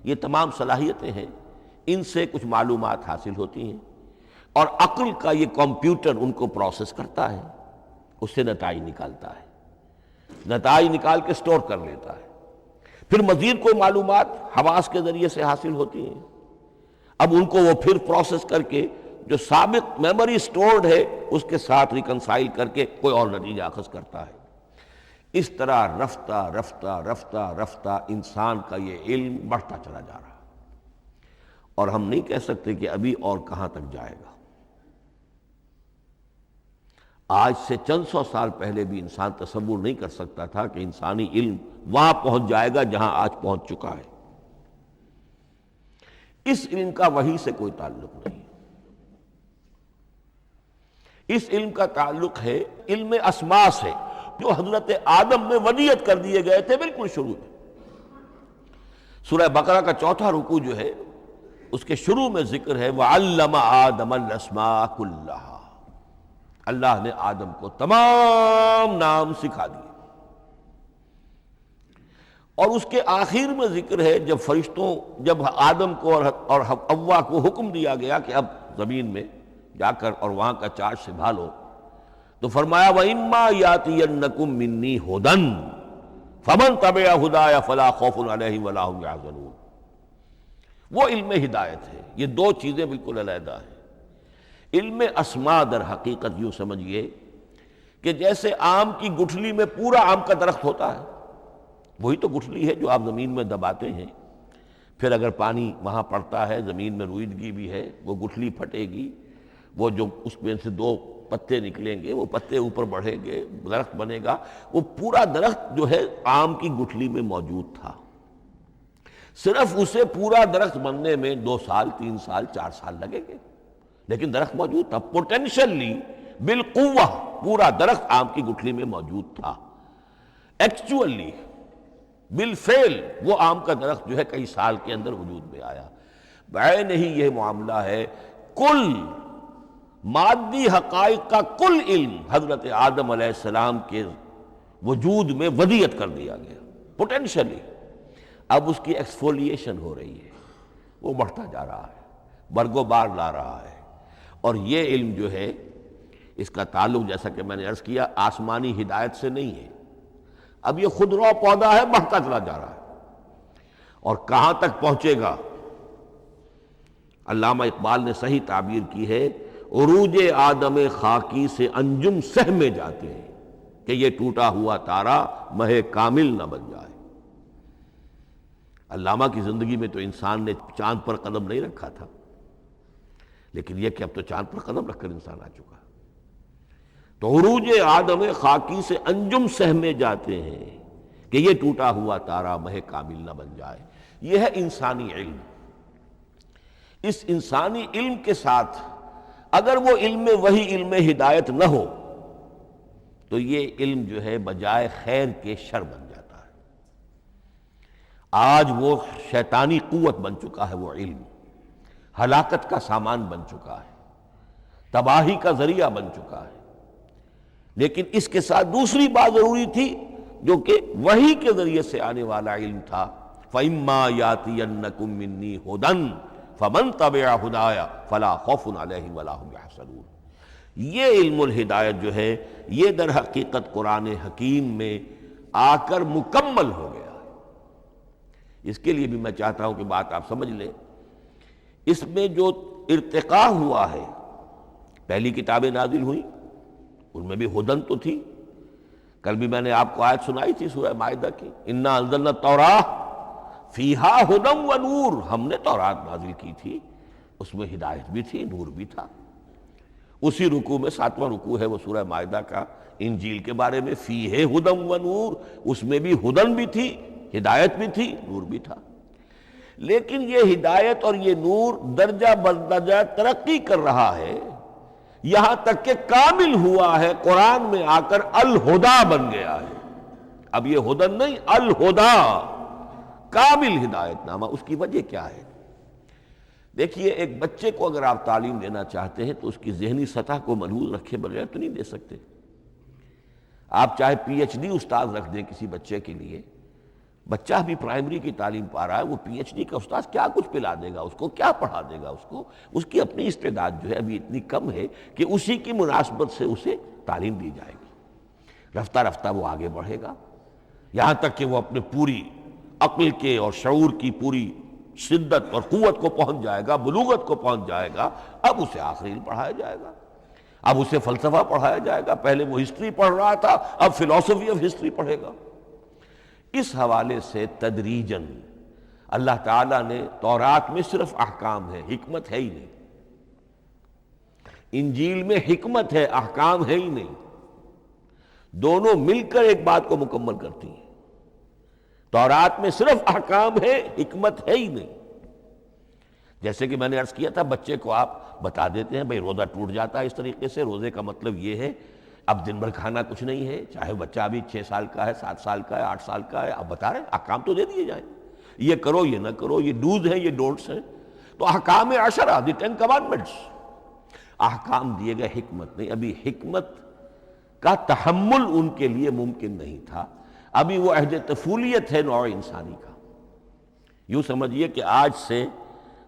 Speaker 2: یہ تمام صلاحیتیں ہیں، ان سے کچھ معلومات حاصل ہوتی ہیں، اور عقل کا یہ کمپیوٹر ان کو پروسیس کرتا ہے، اس سے نتائج نکالتا ہے، نتائج نکال کے سٹور کر لیتا ہے۔ پھر مزید کوئی معلومات حواس کے ذریعے سے حاصل ہوتی ہیں، اب ان کو وہ پھر پروسیس کر کے جو سابق میموری سٹورڈ ہے اس کے ساتھ ریکنسائل کر کے کوئی اور نتیجہ اخذ کرتا ہے۔ اس طرح رفتہ رفتہ رفتہ رفتہ انسان کا یہ علم بڑھتا چلا جا رہا، اور ہم نہیں کہہ سکتے کہ ابھی اور کہاں تک جائے گا۔ آج سے چند 100 سال پہلے بھی انسان تصور نہیں کر سکتا تھا کہ انسانی علم وہاں پہنچ جائے گا جہاں آج پہنچ چکا ہے۔ اس علم کا وحی سے کوئی تعلق نہیں، اس علم کا تعلق ہے علم اسماء سے، جو حضرت آدم میں ودیعت کر دیے گئے تھے بالکل شروع میں۔ سورہ بقرہ کا 4تھا رکوع جو ہے اس کے شروع میں ذکر ہے وَعَلَّمَ آدَمَ الْأَسْمَاءَ كُلَّهَا، اللہ نے آدم کو تمام نام سکھا دیے۔ اور اس کے آخر میں ذکر ہے جب آدم کو اور حوا کو حکم دیا گیا کہ اب زمین میں جا کر اور وہاں کا چارج سنبھالو، تو فرمایا وَإِمَّا يَأْتِيَنَّكُم مِّنِّي هُدًى فَمَن تَبِعَ هُدَايَ فَلَا خَوْفٌ عَلَيْهِمْ وَلَا هُمْ يَحْزَنُونَ۔ وہ علم ہدایت ہے، یہ دو چیزیں بالکل علیحدہ ہیں۔ علم اسماء در حقیقت یوں سمجھیے کہ جیسے آم کی گٹھلی میں پورا آم کا درخت ہوتا ہے، وہی تو گٹھلی ہے جو آپ زمین میں دباتے ہیں، پھر اگر پانی وہاں پڑتا ہے، زمین میں روئیدگی بھی ہے، وہ گٹھلی پھٹے گی، وہ جو اس میں سے دو پتے نکلیں گے، وہ پتے اوپر بڑھیں گے، درخت بنے گا۔ وہ پورا درخت جو ہے آم کی گٹھلی میں موجود تھا، صرف اسے پورا درخت بننے میں 2 سال 3 سال 4 سال لگیں گے، لیکن درخت موجود تھا، پوٹینشلی بالقوہ پورا درخت آم کی گٹھلی میں موجود تھا۔ ایکچولی بالفعل وہ آم کا درخت جو ہے کئی سال کے اندر وجود میں آیا۔ بعین ہی یہ معاملہ ہے، کل مادی حقائق کا کل علم حضرت آدم علیہ السلام کے وجود میں ودیعت کر دیا گیا پوٹینشلی۔ اب اس کی ایکسفولیشن ہو رہی ہے، وہ بڑھتا جا رہا ہے، برگ و بار لا رہا ہے۔ اور یہ علم جو ہے اس کا تعلق جیسا کہ میں نے عرض کیا آسمانی ہدایت سے نہیں ہے، اب یہ خود رو پودا ہے، بڑھتا چلا جا رہا ہے، اور کہاں تک پہنچے گا؟ علامہ اقبال نے صحیح تعبیر کی ہے، عروج آدم خاکی سے انجم سہمے جاتے ہیں کہ یہ ٹوٹا ہوا تارا مہ کامل نہ بن جائے۔ علامہ کی زندگی میں تو انسان نے چاند پر قدم نہیں رکھا تھا، لیکن یہ کہ اب تو چاند پر قدم رکھ کر انسان آ چکا۔ تو عروج آدم خاکی سے انجم سہمے جاتے ہیں کہ یہ ٹوٹا ہوا تارا مہ کامل نہ بن جائے۔ یہ ہے انسانی علم۔ اس انسانی علم کے ساتھ اگر وہ علم وہی علم ہدایت نہ ہو تو یہ علم جو ہے بجائے خیر کے شر بن جاتا ہے۔ آج وہ شیطانی قوت بن چکا ہے، وہ علم ہلاکت کا سامان بن چکا ہے، تباہی کا ذریعہ بن چکا ہے۔ لیکن اس کے ساتھ دوسری بات ضروری تھی جو کہ وحی کے ذریعے سے آنے والا علم تھا، فَإِمَّا يَأْتِيَنَّكُم مِّنِّي هُدًى فَمَن تَبِعَ هُدَايَ فَلَا خَوْفٌ عَلَيْهِمْ وَلَا هُمْ يَحْزَنُونَ۔ یہ علم الہدایت جو ہے یہ در حقیقت قرآن حکیم میں آ کر مکمل ہو گیا ہے۔ اس کے لیے بھی میں چاہتا ہوں کہ بات آپ سمجھ لیں، اس میں جو ارتقاء ہوا ہے، پہلی کتابیں نازل ہوئیں ان میں بھی ہدن تو تھی۔ کل بھی میں نے آپ کو آیت سنائی تھی سورہ مائدہ کی، انا انزلنا التوراۃ فیہا ھدی و نور، ہم نے تورات نازل کی تھی، اس میں ہدایت بھی تھی، نور بھی تھا۔ اسی رکوع میں 7واں رکوع ہے وہ سورہ مائدہ کا، انجیل کے بارے میں فیہ ھدی و نور، اس میں بھی ہدن بھی تھی، ہدایت بھی تھی، نور بھی تھا۔ لیکن یہ ہدایت اور یہ نور درجہ بدرجہ ترقی کر رہا ہے، یہاں تک کہ کامل ہوا ہے، قرآن میں آ کر الہدا بن گیا ہے۔ اب یہ ہدن نہیں، الہدا، کامل ہدایت نامہ۔ اس کی وجہ کیا ہے؟ دیکھیے، ایک بچے کو اگر آپ تعلیم دینا چاہتے ہیں تو اس کی ذہنی سطح کو ملحوظ رکھے بغیر تو نہیں دے سکتے۔ آپ چاہے پی ایچ ڈی استاد رکھ دیں کسی بچے کے لیے، بچہ بھی پرائمری کی تعلیم پا رہا ہے، وہ پی ایچ ڈی کا استاد کیا کچھ پلا دے گا اس کو، کیا پڑھا دے گا اس کو؟ اس کی اپنی استعداد جو ہے ابھی اتنی کم ہے کہ اسی کی مناسبت سے اسے تعلیم دی جائے گی، رفتہ رفتہ وہ آگے بڑھے گا، یہاں تک کہ وہ اپنے پوری عقل کے اور شعور کی پوری شدت اور قوت کو پہنچ جائے گا، بلوغت کو پہنچ جائے گا۔ اب اسے آخری علم پڑھایا جائے گا، اب اسے فلسفہ پڑھایا جائے گا، پہلے وہ ہسٹری پڑھ رہا تھا، اب فلسفی آف ہسٹری پڑھے گا۔ اس حوالے سے تدریجاً اللہ تعالیٰ نے تورات میں صرف احکام ہے، حکمت ہے ہی نہیں، انجیل میں حکمت ہے، احکام ہے ہی نہیں، دونوں مل کر ایک بات کو مکمل کرتی ہیں۔ تورات میں صرف احکام ہے، حکمت ہے ہی نہیں۔ جیسے کہ میں نے عرض کیا تھا، بچے کو آپ بتا دیتے ہیں بھئی روزہ ٹوٹ جاتا ہے اس طریقے سے، روزے کا مطلب یہ ہے اب دن بھر کھانا کچھ نہیں ہے، چاہے بچہ ابھی 6 سال کا ہے، 7 سال کا ہے، 8 سال کا ہے، آپ بتا رہے ہیں احکام تو دے دیے جائیں، یہ کرو یہ نہ کرو، یہ ڈوز ہیں یہ ڈونٹس ہیں۔ تو احکام عشرہ، دی 10 کمانڈمنٹس، احکام دیے گئے، حکمت نہیں۔ ابھی حکمت کا تحمل ان کے لیے ممکن نہیں تھا، ابھی وہ عہد طفولیت ہے نوع انسانی کا۔ یوں سمجھیے کہ آج سے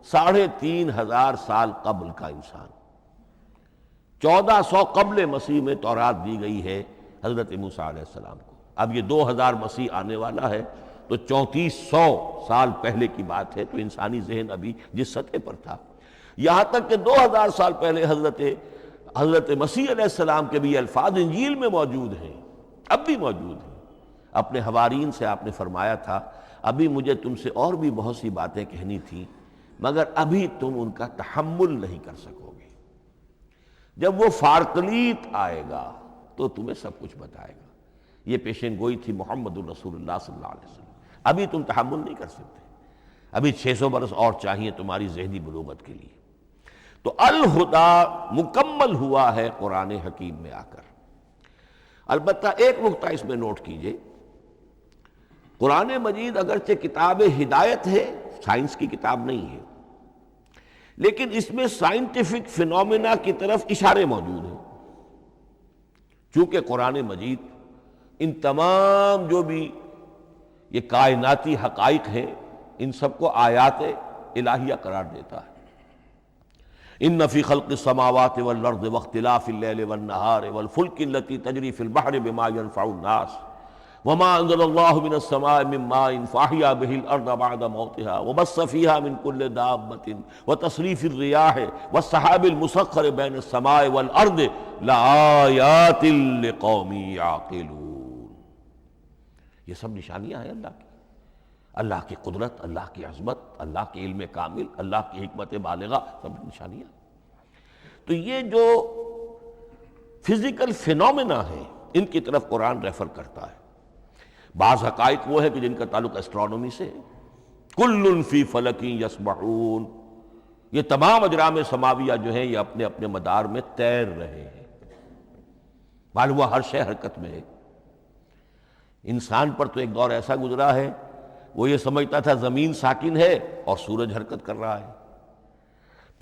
Speaker 2: 3500 سال قبل کا انسان، 1400 قبل مسیح میں تورات دی گئی ہے حضرت موسیٰ علیہ السلام کو۔ اب یہ 2000 مسیح آنے والا ہے تو 3400 سال پہلے کی بات ہے، تو انسانی ذہن ابھی جس سطح پر تھا، یہاں تک کہ 2000 سال پہلے حضرت مسیح علیہ السلام کے بھی الفاظ انجیل میں موجود ہیں، اب بھی موجود ہیں۔ اپنے حوارین سے آپ نے فرمایا تھا ابھی مجھے تم سے اور بھی بہت سی باتیں کہنی تھیں، مگر ابھی تم ان کا تحمل نہیں کر سکو گے، جب وہ فارقلیت آئے گا تو تمہیں سب کچھ بتائے گا۔ یہ پیشین گوئی تھی محمد الرسول اللہ صلی اللہ علیہ وسلم۔ ابھی تم تحمل نہیں کر سکتے، ابھی 600 برس اور چاہیے تمہاری ذہنی بلوغت کے لیے۔ تو الہدا مکمل ہوا ہے قرآن حکیم میں آ کر۔ البتہ ایک نقطہ اس میں نوٹ کیجئے، قرآن مجید اگرچہ کتاب ہدایت ہے، سائنس کی کتاب نہیں ہے، لیکن اس میں سائنٹیفک فینومینا کی طرف اشارے موجود ہیں، چونکہ قرآن مجید ان تمام جو بھی یہ کائناتی حقائق ہیں ان سب کو آیات الہیہ قرار دیتا ہے۔ ان فی خلق السماوات والارض واختلاف اللیل والنہار والفلک التی تجری فی البحر بما ينفع الناس وما انزل اللہ من السماء من ماء فاحیا بہ الارض بعد موتها وبث فیہا من کل دابۃ وتصریف الریاح والسحاب المسخر بین السماء والارض لآیات لقوم یعقلون۔ یہ سب نشانیاں ہیں اللہ کی قدرت، اللہ کی عظمت، اللہ کے علم کامل، اللہ کی حکمت بالغہ، سب نشانیاں۔ تو یہ جو فزیکل فینومینا ہے ان کی طرف قرآن ریفر کرتا ہے۔ بعض حقائق وہ ہے کہ جن کا تعلق اسٹرانومی سے ہے، کل فی فلک یسبحون، یہ تمام اجرام سماویہ جو ہیں یہ اپنے اپنے مدار میں تیر رہے ہیں، معلوم ہوا ہر شے حرکت میں ہے۔ انسان پر تو ایک دور ایسا گزرا ہے وہ یہ سمجھتا تھا زمین ساکن ہے اور سورج حرکت کر رہا ہے،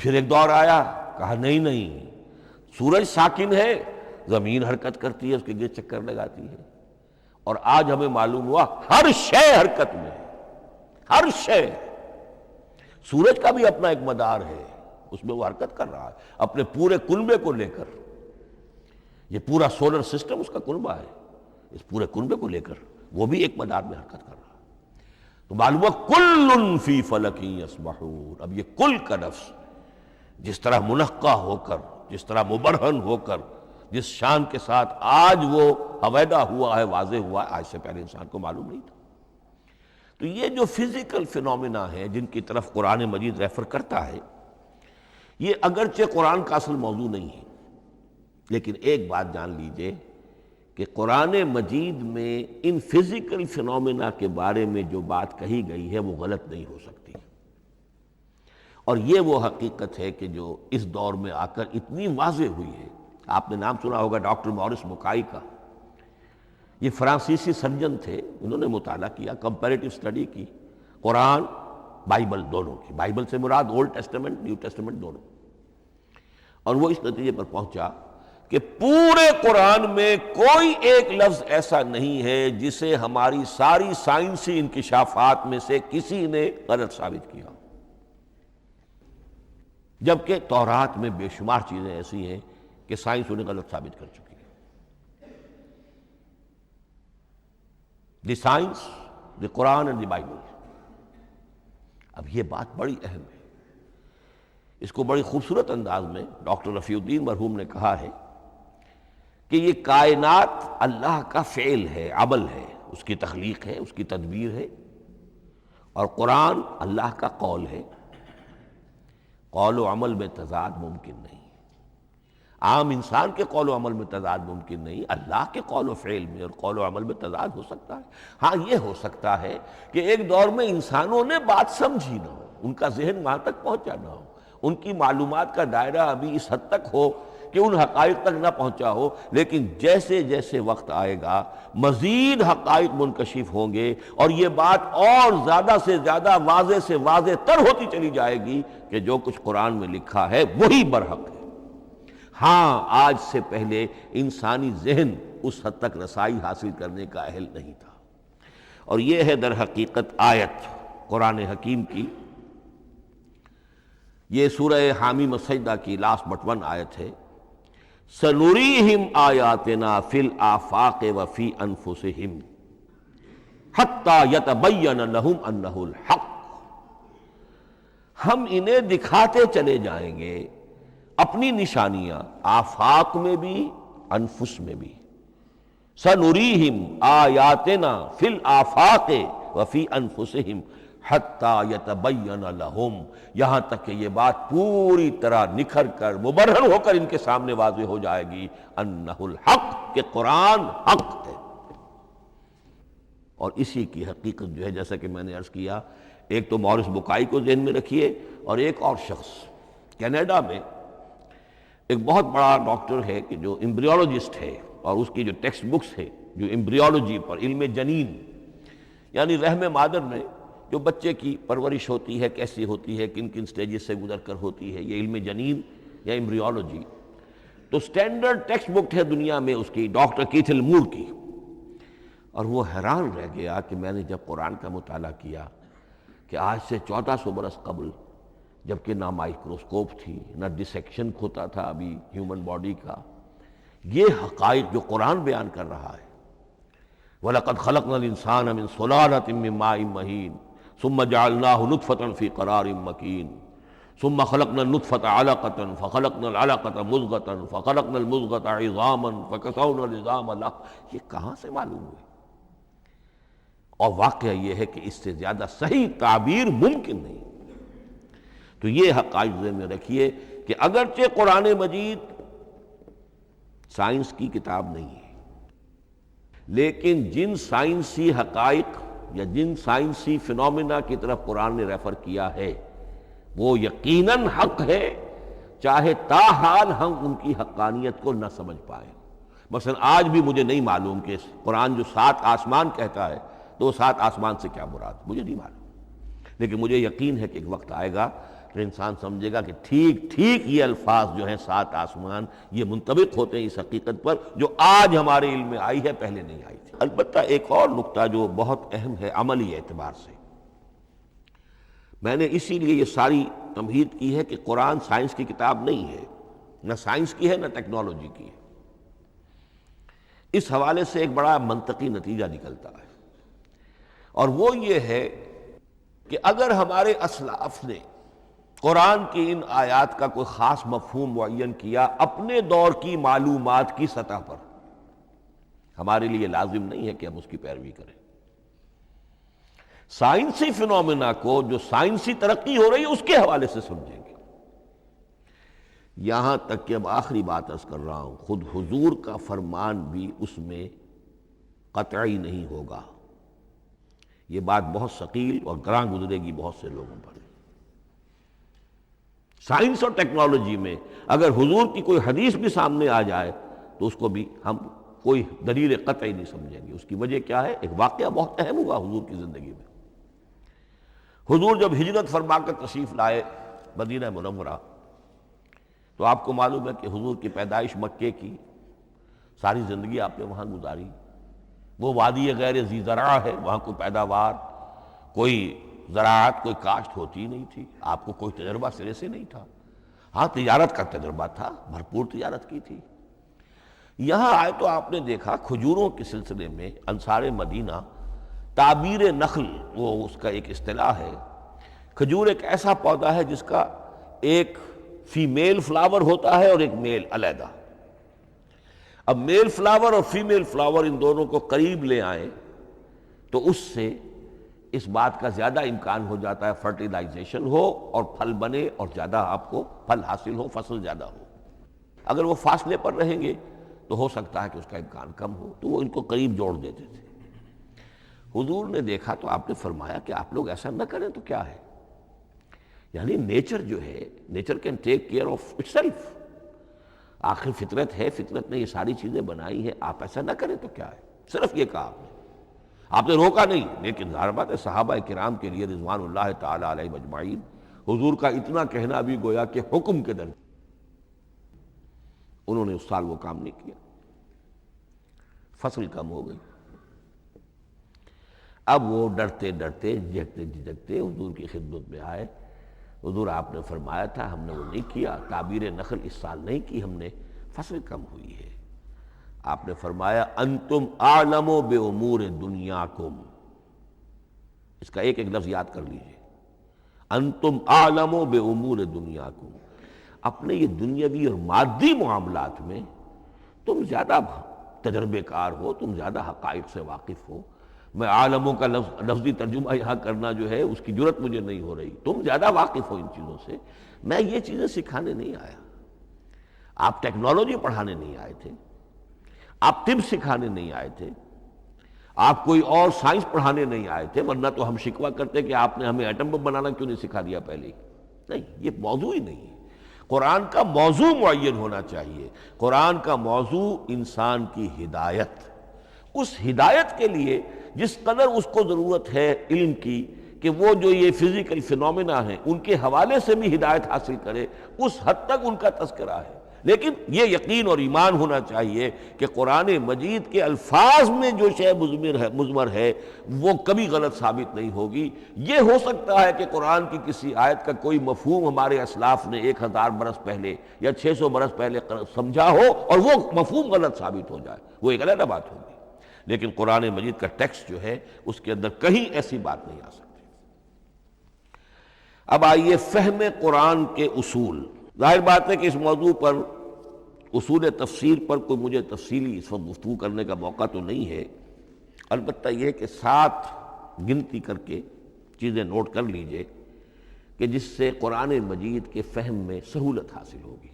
Speaker 2: پھر ایک دور آیا کہا نہیں سورج ساکن ہے، زمین حرکت کرتی ہے، اس کے گرد چکر لگاتی ہے، اور آج ہمیں معلوم ہوا ہر شے حرکت میں ہے، ہر شے۔ سورج کا بھی اپنا ایک مدار ہے، اس میں وہ حرکت کر رہا ہے اپنے پورے کنبے کو لے کر، یہ پورا سولر سسٹم اس کا کنبہ ہے، اس پورے کنبے کو لے کر وہ بھی ایک مدار میں حرکت کر رہا ہے۔ تو معلوم ہوا کل فی فلک یسبحون۔ اب یہ کل کا لفظ جس طرح منقع ہو کر، جس طرح مبرہن ہو کر، جس شان کے ساتھ آج وہ حویدہ ہوا ہے، واضح ہوا ہے، آج سے پہلے انسان کو معلوم نہیں تھا۔ تو یہ جو فزیکل فینومینا ہے جن کی طرف قرآن مجید ریفر کرتا ہے، یہ اگرچہ قرآن کا اصل موضوع نہیں ہے، لیکن ایک بات جان لیجئے کہ قرآن مجید میں ان فزیکل فینومینا کے بارے میں جو بات کہی گئی ہے وہ غلط نہیں ہو سکتی، اور یہ وہ حقیقت ہے کہ جو اس دور میں آ کر اتنی واضح ہوئی ہے۔ آپ نے نام سنا ہوگا ڈاکٹر مورس بکائی کا، یہ فرانسیسی سرجن تھے، انہوں نے مطالعہ کیا، کمپیریٹیو اسٹڈی کی، قرآن بائبل دونوں کی، بائبل سے مراد اولڈ ٹیسٹمنٹ نیو ٹیسٹمنٹ دونوں، اور وہ اس نتیجے پر پہنچا کہ پورے قرآن میں کوئی ایک لفظ ایسا نہیں ہے جسے ہماری ساری سائنسی انکشافات میں سے کسی نے غلط ثابت کیا، جبکہ تورات میں بے شمار چیزیں ایسی ہیں کہ سائنس انہیں غلط ثابت کر چکی ہے۔ The science, the Quran and the Bible. اب یہ بات بڑی اہم ہے، اس کو بڑی خوبصورت انداز میں ڈاکٹر رفیع الدین مرحوم نے کہا ہے کہ یہ کائنات اللہ کا فعل ہے، عمل ہے، اس کی تخلیق ہے، اس کی تدبیر ہے، اور قرآن اللہ کا قول ہے۔ قول و عمل میں تضاد ممکن نہیں، عام انسان کے قول و عمل میں تضاد ممکن نہیں، اللہ کے قول و فعل میں اور قول و عمل میں تضاد ہو سکتا ہے۔ ہاں یہ ہو سکتا ہے کہ ایک دور میں انسانوں نے بات سمجھی نہ ہو، ان کا ذہن وہاں تک پہنچا نہ ہو، ان کی معلومات کا دائرہ ابھی اس حد تک ہو کہ ان حقائق تک نہ پہنچا ہو، لیکن جیسے جیسے وقت آئے گا مزید حقائق منکشف ہوں گے اور یہ بات اور زیادہ سے زیادہ واضح سے واضح تر ہوتی چلی جائے گی کہ جو کچھ قرآن میں لکھا ہے وہی برحق ہے۔ ہاں، آج سے پہلے انسانی ذہن اس حد تک رسائی حاصل کرنے کا اہل نہیں تھا، اور یہ ہے در حقیقت آیت قرآن حکیم کی۔ یہ سورہ حامیم السجدہ کی لاسٹ بٹ ون آیت ہے، سَنُرِيهِمْ آیاتنا فِي الْآفَاقِ وَفِي أَنفُسِهِمْ حَتَّى يَتَبَيَّنَ لَهُمْ أَنَّهُ الْحَقُّ۔ ہم انہیں دکھاتے چلے جائیں گے اپنی نشانیاں، آفاق میں بھی انفس میں بھی۔ سَنُرِيهِمْ آیاتنا فِي الْآفَاقِ وَفِي أَنفُسِهِمْ حَتَّى يَتَبَيَّنَ لَهُمْ، یہاں تک کہ یہ بات پوری طرح نکھر کر مبرہن ہو کر ان کے سامنے واضح ہو جائے گی، انہ الحق، کہ قرآن حق ہے۔ اور اسی کی حقیقت جو ہے، جیسا کہ میں نے عرض کیا، ایک تو مورس بکائی کو ذہن میں رکھیے، اور ایک اور شخص کینیڈا میں ایک بہت بڑا ڈاکٹر ہے کہ جو امبریولوجسٹ ہے، اور اس کی جو ٹیکسٹ بکس ہے جو امبریولوجی پر، علم جنین، یعنی رحم مادر میں جو بچے کی پرورش ہوتی ہے کیسی ہوتی ہے، کن کن سٹیجز سے گزر کر ہوتی ہے، یہ علم جنین یا امبریولوجی، تو سٹینڈرڈ ٹیکسٹ بک ہے دنیا میں اس کی، ڈاکٹر کیتھل مور کی۔ اور وہ حیران رہ گیا کہ میں نے جب قرآن کا مطالعہ کیا کہ آج سے 1400 برس قبل، جبکہ نہ مائکروسکوپ تھی، نہ ڈسیکشن ہوتا تھا ابھی ہیومن باڈی کا، یہ حقائق جو قرآن بیان کر رہا ہے، وَلَقَدْ خَلَقْنَا الْإِنسَانَ مِنْ صُلَالَةٍ مِّن مَّاءٍ مَّهِينٍ ثُمَّ جَعَلْنَاهُ نُطْفَةً فِي قَرَارٍ مَّكِينٍ ثُمَّ خَلَقْنَا النُّطْفَةَ عَلَقَةً فَخَلَقْنَا الْعَلَقَةَ مُضْغَةً فَخَلَقْنَا الْمُضْغَةَ عِظَامًا فَكَسَوْنَا الْعِظَامَ لَحْمًا۔ یہ کہاں سے معلوم ہوئے؟ اور واقعہ یہ ہے کہ اس سے زیادہ صحیح تعبیر ممکن نہیں۔ تو یہ حقائق ذہن میں رکھیے کہ اگرچہ قرآن مجید سائنس کی کتاب نہیں ہے، لیکن جن سائنسی حقائق یا جن سائنسی فنومینا کی طرف قرآن نے ریفر کیا ہے وہ یقیناً حق ہے، چاہے تاحال ہم ان کی حقانیت کو نہ سمجھ پائیں۔ مثلا آج بھی مجھے نہیں معلوم کہ قرآن جو 7 آسمان کہتا ہے تو وہ 7 آسمان سے کیا مراد، مجھے نہیں معلوم، لیکن مجھے یقین ہے کہ ایک وقت آئے گا کہ انسان سمجھے گا کہ ٹھیک ٹھیک یہ الفاظ جو ہیں 7 آسمان، یہ منطبق ہوتے ہیں اس حقیقت پر جو آج ہمارے علم میں آئی ہے، پہلے نہیں آئی تھی۔ البتہ ایک اور نقطہ جو بہت اہم ہے عملی اعتبار سے، میں نے اسی لیے یہ ساری تمہید کی ہے کہ قرآن سائنس کی کتاب نہیں ہے، نہ سائنس کی ہے نہ ٹیکنالوجی کی ہے۔ اس حوالے سے ایک بڑا منطقی نتیجہ نکلتا ہے، اور وہ یہ ہے کہ اگر ہمارے اسلاف نے قرآن کی ان آیات کا کوئی خاص مفہوم معین کیا اپنے دور کی معلومات کی سطح پر، ہمارے لیے لازم نہیں ہے کہ ہم اس کی پیروی کریں۔ سائنسی فنومینا کو جو سائنسی ترقی ہو رہی ہے اس کے حوالے سے سمجھیں گے۔ یہاں تک کہ اب آخری بات عرض کر رہا ہوں، خود حضور کا فرمان بھی اس میں قطعی نہیں ہوگا۔ یہ بات بہت ثقیل اور گراں گزرے گی بہت سے لوگوں پر۔ سائنس اور ٹیکنالوجی میں اگر حضور کی کوئی حدیث بھی سامنے آ جائے تو اس کو بھی ہم کوئی دلیل قطعی نہیں سمجھیں گے۔ اس کی وجہ کیا ہے؟ ایک واقعہ بہت اہم ہوا حضور کی زندگی میں۔ حضور جب ہجرت فرما کر تشریف لائے مدینہ منورہ، تو آپ کو معلوم ہے کہ حضور کی پیدائش مکے کی، ساری زندگی آپ نے وہاں گزاری۔ وہ وادی غیر ذی زرع ہے، وہاں کوئی پیداوار، کوئی زراعت، کوئی کاشت ہوتی نہیں تھی، آپ کو کوئی تجربہ سرے سے نہیں تھا۔ ہاں تجارت کا تجربہ تھا، بھرپور تجارت کی تھی۔ یہاں آئے تو آپ نے دیکھا کھجوروں کے سلسلے میں انصار مدینہ، تعبیر نخل وہ اس کا ایک اصطلاح ہے۔ کھجور ایک ایسا پودا ہے جس کا ایک فیمیل فلاور ہوتا ہے اور ایک میل علیحدہ۔ اب میل فلاور اور فیمیل فلاور ان دونوں کو قریب لے آئیں تو اس سے اس بات کا زیادہ امکان ہو جاتا ہے فرٹیلائزیشن ہو اور پھل بنے اور زیادہ آپ کو پھل حاصل ہو، فصل زیادہ ہو۔ اگر وہ فاصلے پر رہیں گے تو ہو سکتا ہے کہ اس کا امکان کم ہو، تو وہ ان کو قریب جوڑ دیتے تھے۔ حضور نے دیکھا تو آپ نے فرمایا کہ آپ لوگ ایسا نہ کریں تو کیا ہے، یعنی نیچر جو ہے، nature can take care of it self. آخر فطرت ہے، فطرت نے یہ ساری چیزیں بنائی ہیں، آپ ایسا نہ کریں تو کیا ہے؟ صرف یہ کہا آپ نے روکا نہیں، لیکن ظاہر بات ہے صحابہ کرام کے لیے رضوان اللہ تعالی علیہ مجمعین حضور کا اتنا کہنا بھی گویا کہ حکم کے درمیان، انہوں نے اس سال وہ کام نہیں کیا، فصل کم ہو گئی۔ اب وہ ڈرتے ڈرتے جھجکتے جھجکتے حضور کی خدمت میں آئے۔ حضور آپ نے فرمایا تھا ہم نے وہ نہیں کیا، تعبیر نخل اس سال نہیں کی ہم نے، فصل کم ہوئی ہے۔ آپ نے فرمایا انتم اعلم بامور دنیاکم، اس کا ایک ایک لفظ یاد کر لیجئے، انتم اعلم بامور دنیاکم، اپنے یہ دنیاوی اور مادی معاملات میں تم زیادہ تجربے کار ہو، تم زیادہ حقائق سے واقف ہو۔ میں عالموں کا لفظی ترجمہ یہاں کرنا جو ہے اس کی جرت مجھے نہیں ہو رہی، تم زیادہ واقف ہو ان چیزوں سے، میں یہ چیزیں سکھانے نہیں آیا۔ آپ ٹیکنالوجی پڑھانے نہیں آئے تھے، آپ طب سکھانے نہیں آئے تھے، آپ کوئی اور سائنس پڑھانے نہیں آئے تھے، ورنہ تو ہم شکوہ کرتے کہ آپ نے ہمیں ایٹم بم بنانا کیوں نہیں سکھا دیا پہلے ہی۔ نہیں، یہ موضوع ہی نہیں ہے۔ قرآن کا موضوع معین ہونا چاہیے۔ قرآن کا موضوع انسان کی ہدایت، اس ہدایت کے لیے جس قدر اس کو ضرورت ہے علم کی کہ وہ جو یہ فزیکل فینومینا ہیں ان کے حوالے سے بھی ہدایت حاصل کرے، اس حد تک ان کا تذکرہ ہے۔ لیکن یہ یقین اور ایمان ہونا چاہیے کہ قرآن مجید کے الفاظ میں جو شے مضمر ہے وہ کبھی غلط ثابت نہیں ہوگی۔ یہ ہو سکتا ہے کہ قرآن کی کسی آیت کا کوئی مفہوم ہمارے اسلاف نے 1000 برس پہلے یا 600 برس پہلے سمجھا ہو اور وہ مفہوم غلط ثابت ہو جائے، وہ ایک علیحدہ بات ہوگی، لیکن قرآن مجید کا ٹیکسٹ جو ہے اس کے اندر کہیں ایسی بات نہیں آ سکتی۔ اب آئیے فہم قرآن کے اصول۔ ظاہر بات ہے کہ اس موضوع پر اصول تفسیر پر کوئی مجھے تفصیلی اس وقت گفتگو کرنے کا موقع تو نہیں ہے، البتہ یہ کہ 7 گنتی کر کے چیزیں نوٹ کر لیجئے کہ جس سے قرآن مجید کے فہم میں سہولت حاصل ہوگی۔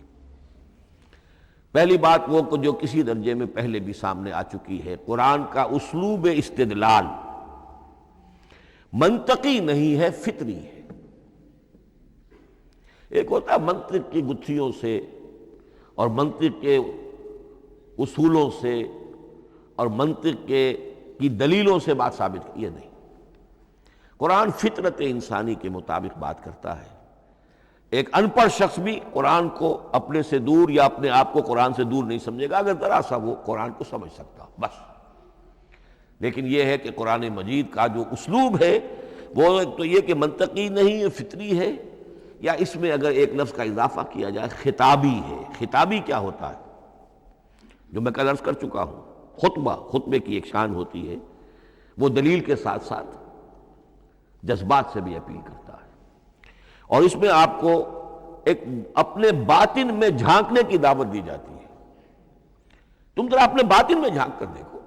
Speaker 2: پہلی بات وہ جو کسی درجے میں پہلے بھی سامنے آ چکی ہے، قرآن کا اسلوب استدلال منطقی نہیں ہے، فطری ہے۔ ایک ہوتا ہے منطق کی گتھیوں سے اور منطق کے اصولوں سے اور منطق کی دلیلوں سے بات ثابت کی، یہ نہیں۔ قرآن فطرت انسانی کے مطابق بات کرتا ہے۔ ایک ان پڑھ شخص بھی قرآن کو اپنے سے دور یا اپنے آپ کو قرآن سے دور نہیں سمجھے گا، اگر ذرا سا وہ قرآن کو سمجھ سکتا بس۔ لیکن یہ ہے کہ قرآن مجید کا جو اسلوب ہے وہ ایک تو یہ کہ منطقی نہیں ہے، فطری ہے، یا اس میں اگر ایک لفظ کا اضافہ کیا جائے خطابی ہے۔ خطابی کیا ہوتا ہے؟ جو میں کل عرض کر چکا ہوں، خطبے کی ایک شان ہوتی ہے، وہ دلیل کے ساتھ ساتھ جذبات سے بھی اپیل کرتا ہے، اور اس میں آپ کو ایک اپنے باطن میں جھانکنے کی دعوت دی جاتی ہے۔ تم ذرا اپنے باطن میں جھانک کر دیکھو۔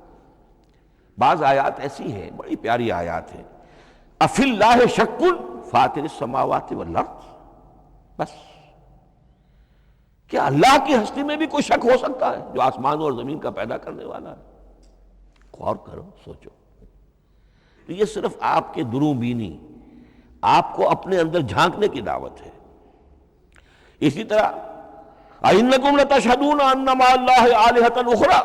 Speaker 2: بعض آیات ایسی ہیں، بڑی پیاری آیات ہیں، افی اللہ شک فاطر السماوات والارض، بس کیا اللہ کی ہستی میں بھی کوئی شک ہو سکتا ہے جو آسمان اور زمین کا پیدا کرنے والا ہے؟ غور کرو، سوچو۔ تو یہ صرف آپ کے دروں بینی، آپ کو اپنے اندر جھانکنے کی دعوت ہے۔ اسی طرح اَإِنَّكُمْ لَتَشْهَدُونَ أَنَّ مَعَ اللَّهِ آلِهَةً أُخْرَىٰ،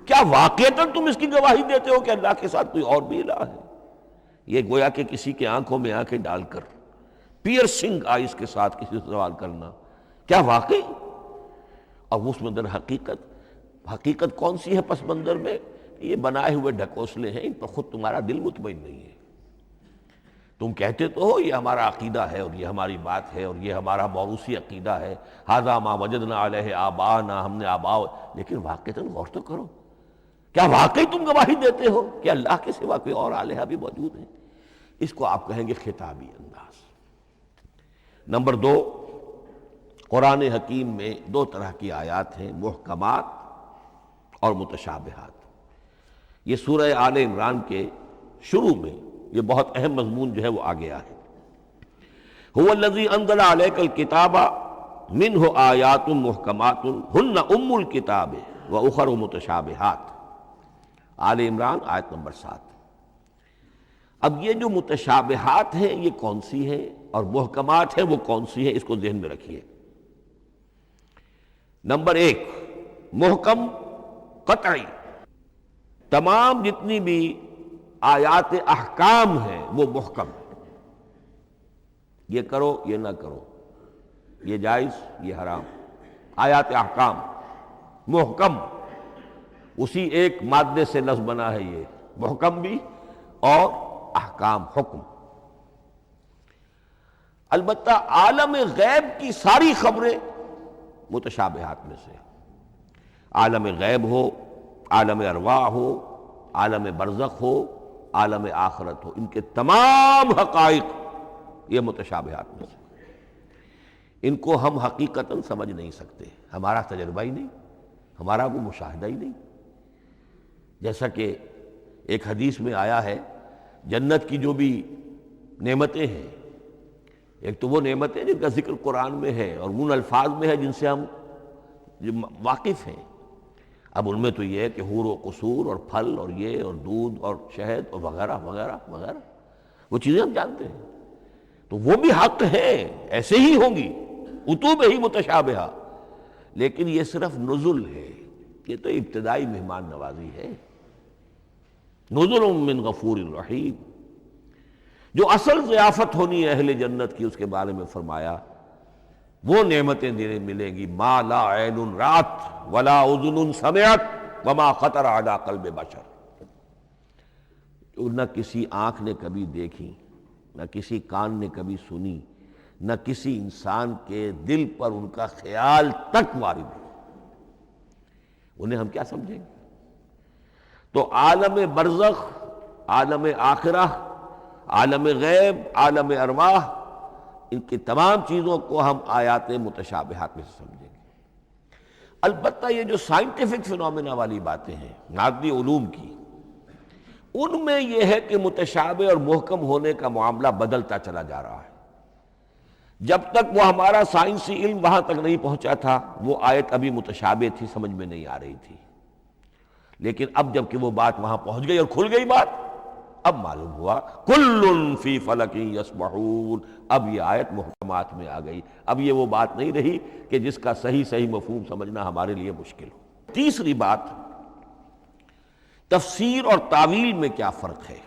Speaker 2: کیا واقعتاً تم اس کی گواہی دیتے ہو کہ اللہ کے ساتھ کوئی اور بھی الہ ہے؟ یہ گویا کہ کسی کے آنکھوں میں آنکھیں ڈال کر پیئرسنگ آئیز کے ساتھ کسی سے سوال کرنا، کیا واقعی؟ اور اس میں در حقیقت کون سی ہے پس منظر میں؟ یہ بنائے ہوئے ڈھکوسلے ہیں، ان پر خود تمہارا دل مطمئن نہیں ہے۔ تم کہتے تو ہو یہ ہمارا عقیدہ ہے اور یہ ہماری بات ہے اور یہ ہمارا موروثی عقیدہ ہے، ھذا ما وجدنا علیہ آباءنا، ہم نے آباء، لیکن واقعتاً غور تو کرو، کیا واقعی تم گواہی دیتے ہو کہ اللہ کے سوا کوئی اور الہ بھی موجود ہے؟ اس کو آپ کہیں گے خطابی انداز۔ نمبر 2، قرآن حکیم میں 2 طرح کی آیات ہیں، محکمات اور متشابہات۔ یہ سورہ آل عمران کے شروع میں یہ بہت اہم مضمون جو ہے وہ آ گیا ہے۔ هو الذی انزل علیک الکتاب منہ آیات محکمات ہن ام الکتاب واخر متشابہات، آل عمران آیت نمبر 7۔ اب یہ جو متشابہات ہیں یہ کون سی ہیں اور محکمات ہیں وہ کون سی ہیں، اس کو ذہن میں رکھیے۔ نمبر 1 محکم قطعی، تمام جتنی بھی آیات احکام ہیں وہ محکم ہے، یہ کرو یہ نہ کرو، یہ جائز یہ حرام، آیات احکام محکم، اسی ایک مادے سے لفظ بنا ہے، یہ محکم بھی اور احکام حکم۔ البتہ عالم غیب کی ساری خبریں متشابہات میں سے، عالم غیب ہو، عالم ارواح ہو، عالم برزخ ہو، عالم آخرت ہو، ان کے تمام حقائق یہ متشابہات میں سے، ان کو ہم حقیقتاً سمجھ نہیں سکتے، ہمارا تجربہ ہی نہیں، ہمارا وہ مشاہدہ ہی نہیں۔ جیسا کہ ایک حدیث میں آیا ہے، جنت کی جو بھی نعمتیں ہیں، ایک تو وہ نعمتیں جن کا ذکر قرآن میں ہے اور ان الفاظ میں ہے جن سے ہم واقف ہیں۔ اب ان میں تو یہ ہے کہ حور و قصور اور پھل اور یہ اور دودھ اور شہد اور وغیرہ وغیرہ وغیرہ، وہ چیزیں ہم جانتے ہیں، تو وہ بھی حق ہیں، ایسے ہی ہوں گی، اتوب ہی متشابہہ، لیکن یہ صرف نزل ہے، یہ تو ابتدائی مہمان نوازی ہے، نزل من غفور الرحیم۔ جو اصل ضیافت ہونی ہے اہل جنت کی، اس کے بارے میں فرمایا وہ نعمتیں ملیں گی، ما لا عین رات ولا اذن سمعت وما خطر علی قلب بشر، جو نہ کسی آنکھ نے کبھی دیکھی، نہ کسی کان نے کبھی سنی، نہ کسی انسان کے دل پر ان کا خیال تک وارد ہو، انہیں ہم کیا سمجھیں گے؟ تو عالم برزخ، عالم آخرہ، عالم غیب، عالم ارواح، ان کی تمام چیزوں کو ہم آیات متشابہات میں سے سمجھیں گے۔ البتہ یہ جو سائنٹیفک فنومینا والی باتیں ہیں مادی علوم کی، ان میں یہ ہے کہ متشابہ اور محکم ہونے کا معاملہ بدلتا چلا جا رہا ہے۔ جب تک وہ ہمارا سائنسی علم وہاں تک نہیں پہنچا تھا، وہ آیت ابھی متشابہ تھی، سمجھ میں نہیں آ رہی تھی، لیکن اب جب کہ وہ بات وہاں پہنچ گئی اور کھل گئی بات، اب معلوم ہوا کل فی فلک یسبحون، اب یہ آیت محکمات میں آ گئی، اب یہ وہ بات نہیں رہی کہ جس کا صحیح مفہوم سمجھنا ہمارے لیے مشکل ہو۔ تیسری بات، تفسیر اور تعویل میں کیا فرق ہے؟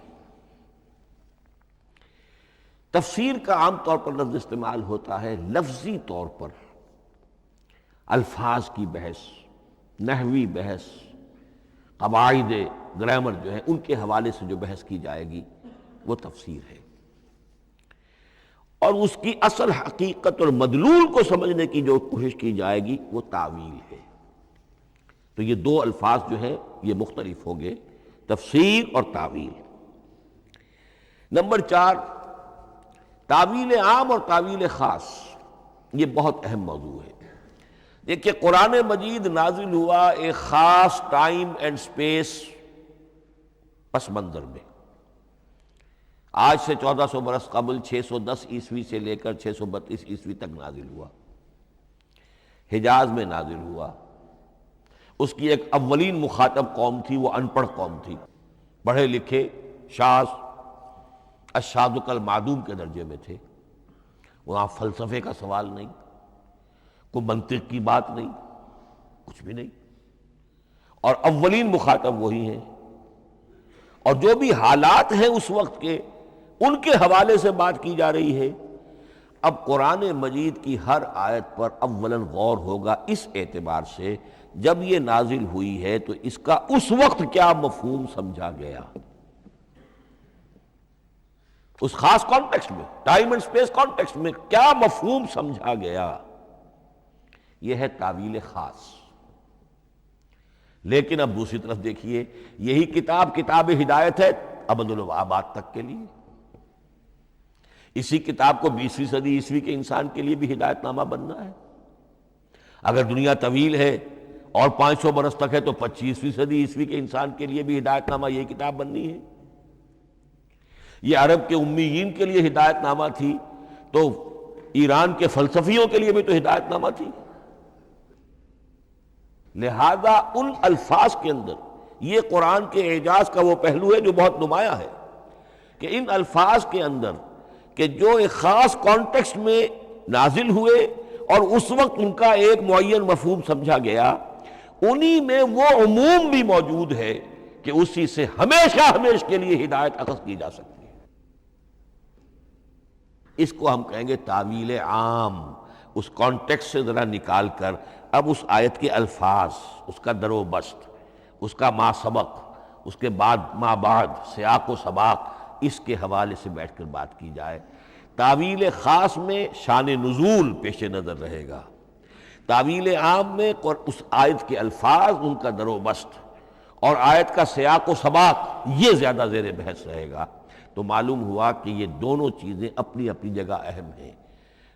Speaker 2: تفسیر کا عام طور پر لفظ استعمال ہوتا ہے لفظی طور پر، الفاظ کی بحث، نحوی بحث، قواعد گرامر جو ہے ان کے حوالے سے جو بحث کی جائے گی وہ تفسیر ہے، اور اس کی اصل حقیقت اور مدلول کو سمجھنے کی جو کوشش کی جائے گی وہ تعویل ہے۔ تو یہ دو الفاظ جو ہیں یہ مختلف ہوں گے، تفسیر اور تعویل۔ نمبر 4، تعویل عام اور تعویل خاص، یہ بہت اہم موضوع ہے۔ دیکھیے قرآن مجید نازل ہوا ایک خاص ٹائم اینڈ سپیس پس منظر میں، آج سے 1400 برس قبل 610 عیسوی سے لے کر 632 عیسوی تک نازل ہوا، حجاز میں نازل ہوا۔ اس کی ایک اولین مخاطب قوم تھی، وہ ان پڑھ قوم تھی، پڑھے لکھے شاذ الشاذ کالمعدوم کے درجے میں تھے، وہاں فلسفے کا سوال نہیں، کوئی منطق کی بات نہیں، کچھ بھی نہیں، اور اولین مخاطب وہی ہیں، اور جو بھی حالات ہیں اس وقت کے ان کے حوالے سے بات کی جا رہی ہے۔ اب قرآن مجید کی ہر آیت پر اولاً غور ہوگا اس اعتبار سے، جب یہ نازل ہوئی ہے تو اس کا اس وقت کیا مفہوم سمجھا گیا، اس خاص کانٹیکسٹ میں، ٹائم اینڈ سپیس کانٹیکسٹ میں کیا مفہوم سمجھا گیا، یہ ہے تعویل خاص۔ لیکن اب دوسری طرف دیکھیے، یہی کتاب ہدایت ہے ابد الآباد تک کے لیے، اسی کتاب کو 20ویں صدی عیسوی کے انسان کے لیے بھی ہدایت نامہ بننا ہے۔ اگر دنیا طویل ہے اور 500 برس تک ہے تو 25ویں صدی عیسوی کے انسان کے لیے بھی ہدایت نامہ یہی کتاب بننی ہے۔ یہ عرب کے امیین کے لیے ہدایت نامہ تھی تو ایران کے فلسفیوں کے لیے بھی تو ہدایت نامہ تھی۔ لہذا ان الفاظ کے اندر یہ قرآن کے اعجاز کا وہ پہلو ہے جو بہت نمایاں ہے، کہ ان الفاظ کے اندر کہ جو ایک خاص کانٹیکسٹ میں نازل ہوئے اور اس وقت ان کا ایک معین مفہوم سمجھا گیا، انہی میں وہ عموم بھی موجود ہے کہ اسی سے ہمیشہ ہمیشہ کے لیے ہدایت اخذ کی جا سکتی ہے۔ اس کو ہم کہیں گے تعویل عام، اس کانٹیکس سے ذرا نکال کر اب اس آیت کے الفاظ، اس کا در و بست، اس کا ما سبق، اس کے بعد ما بعد، سیاق و سباق، اس کے حوالے سے بیٹھ کر بات کی جائے۔ تعویل خاص میں شان نزول پیش نظر رہے گا، تعویل عام میں اس آیت کے الفاظ، ان کا در و بست اور آیت کا سیاق و سباق، یہ زیادہ زیر بحث رہے گا۔ تو معلوم ہوا کہ یہ دونوں چیزیں اپنی اپنی جگہ اہم ہیں۔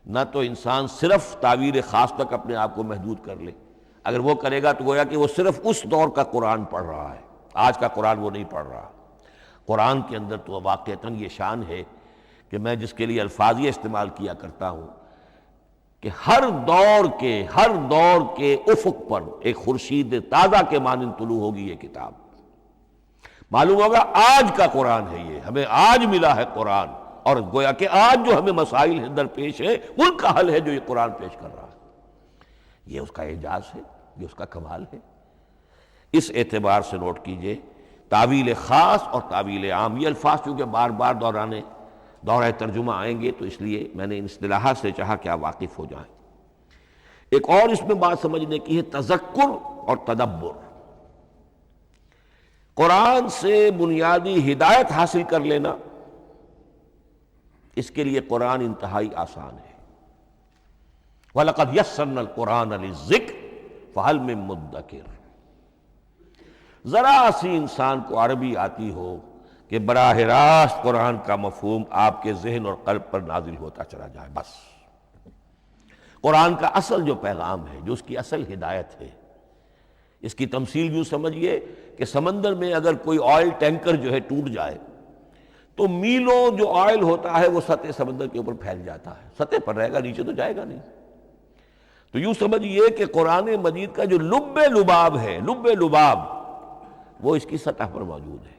Speaker 2: نہ تو انسان صرف تعویل خاص تک اپنے آپ کو محدود کر لے، اگر وہ کرے گا تو گویا کہ وہ صرف اس دور کا قرآن پڑھ رہا ہے، آج کا قرآن وہ نہیں پڑھ رہا۔ قرآن کے اندر تو واقعتاً یہ شان ہے کہ میں جس کے لیے الفاظ یہ استعمال کیا کرتا ہوں کہ ہر دور کے افق پر ایک خورشید تازہ کے مانند طلوع ہوگی یہ کتاب۔ معلوم ہوگا آج کا قرآن ہے، یہ ہمیں آج ملا ہے قرآن، اور گویا کہ آج جو ہمیں مسائل درپیش ہے ان کا حل ہے جو یہ قرآن پیش کر رہا ہے۔ یہ اس کا اعجاز ہے، یہ اس کا کمال ہے۔ اس اعتبار سے نوٹ کیجئے تعویل خاص اور تعویل عام، یہ الفاظ چونکہ بار بار دورہ ترجمہ آئیں گے تو اس لیے میں نے ان اصطلاحات سے چاہا کہ آپ واقف ہو جائیں۔ ایک اور اس میں بات سمجھنے کی ہے تذکر اور تدبر۔ قرآن سے بنیادی ہدایت حاصل کر لینا، اس کے لیے قرآن انتہائی آسان ہے۔ وَلَقَدْ يَسَّرْنَا الْقُرْآنَ لِلذِّكْرِ فَهَلْ مِن مُدَّكِرٍ۔ ذرا سی انسان کو عربی آتی ہو کہ براہ راست قرآن کا مفہوم آپ کے ذہن اور قلب پر نازل ہوتا چلا جائے، بس قرآن کا اصل جو پیغام ہے، جو اس کی اصل ہدایت ہے، اس کی تمثیل یوں سمجھیے کہ سمندر میں اگر کوئی آئل ٹینکر جو ہے ٹوٹ جائے تو میلوں جو آئل ہوتا ہے وہ سطح سمندر کے اوپر پھیل جاتا ہے، سطح پر رہے گا، نیچے تو جائے گا نہیں۔ تو یوں سمجھیے کہ قرآن مجید کا جو لب لباب ہے، لب لباب، وہ اس کی سطح پر موجود ہے،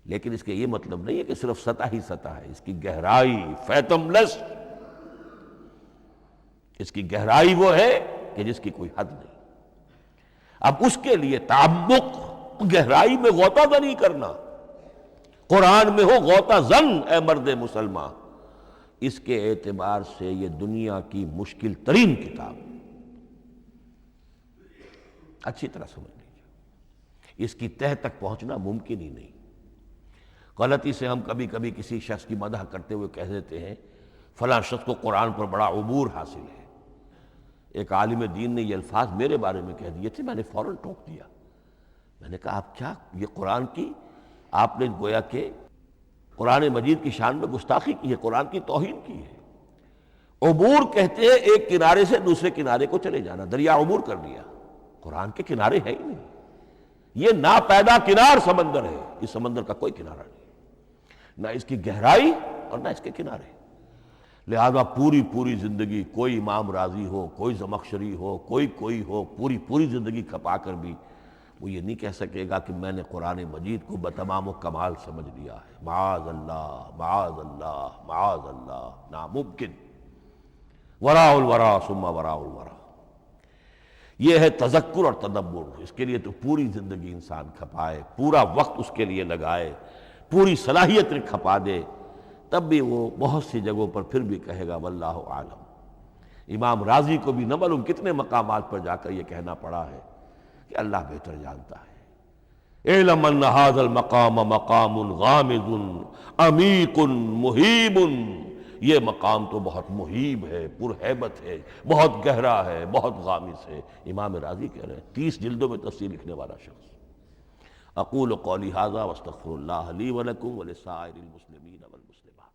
Speaker 2: لیکن اس کے یہ مطلب نہیں ہے کہ صرف سطح ہی سطح ہے، اس کی گہرائی فیتم لس، اس کی گہرائی وہ ہے کہ جس کی کوئی حد نہیں۔ اب اس کے لیے تعمق، گہرائی میں غوطہ زنی کرنا، قرآن میں ہو غوطہ زن اے مرد مسلمان، اس کے اعتبار سے یہ دنیا کی مشکل ترین کتاب، اچھی طرح سمجھ لیجیے، اس کی تہ تک پہنچنا ممکن ہی نہیں۔ غلطی سے ہم کبھی کبھی کسی شخص کی مدح کرتے ہوئے کہہ دیتے ہیں فلاں شخص کو قرآن پر بڑا عبور حاصل ہے۔ ایک عالم دین نے یہ الفاظ میرے بارے میں کہہ دیے تھے، میں نے فوراً ٹوک دیا۔ میں نے کہا آپ کیا، یہ قرآن کی آپ نے گویا کہ قرآن مجید کی شان میں گستاخی کی ہے، قرآن کی توہین کی ہے۔ عبور کہتے ہیں ایک کنارے سے دوسرے کنارے کو چلے جانا، دریا عبور کر لیا، قرآن کے کنارے ہے ہی نہیں، یہ ناپیدا کنار سمندر ہے، اس سمندر کا کوئی کنارہ نہیں، نہ اس کی گہرائی اور نہ اس کے کنارے۔ لہذا پوری زندگی کوئی امام راضی ہو، کوئی زمخشری ہو، کوئی ہو، پوری زندگی کھپا کر بھی وہ یہ نہیں کہہ سکے گا کہ میں نے قرآن مجید کو بتمام و کمال سمجھ لیا ہے۔ معاذ اللہ، معاذ اللہ، معاذ اللہ، ناممکن۔ وراء الورا ثم وراء الورا، یہ ہے تذکر اور تدبر۔ اس کے لیے تو پوری زندگی انسان کھپائے، پورا وقت اس کے لیے لگائے، پوری صلاحیت کھپا دے، تب بھی وہ بہت سی جگہوں پر پھر بھی کہے گا واللہ عالم۔ امام رازی کو بھی نہ معلوم کتنے مقامات پر جا کر یہ کہنا پڑا ہے کہ اللہ بہتر جانتا ہے۔ اعلم ان ھذا المقام مقام غامض عمیق محیب، یہ مقام تو بہت محیب ہے، پرہیبت ہے، بہت گہرا ہے، بہت غامض ہے۔ امام رازی کہہ رہے ہیں، 30 جلدوں میں تفسیر لکھنے والا شخص۔ اقول قولی ھذا واستغفر اللہ لی ولکم ولسائر المسلمین والمسلمات۔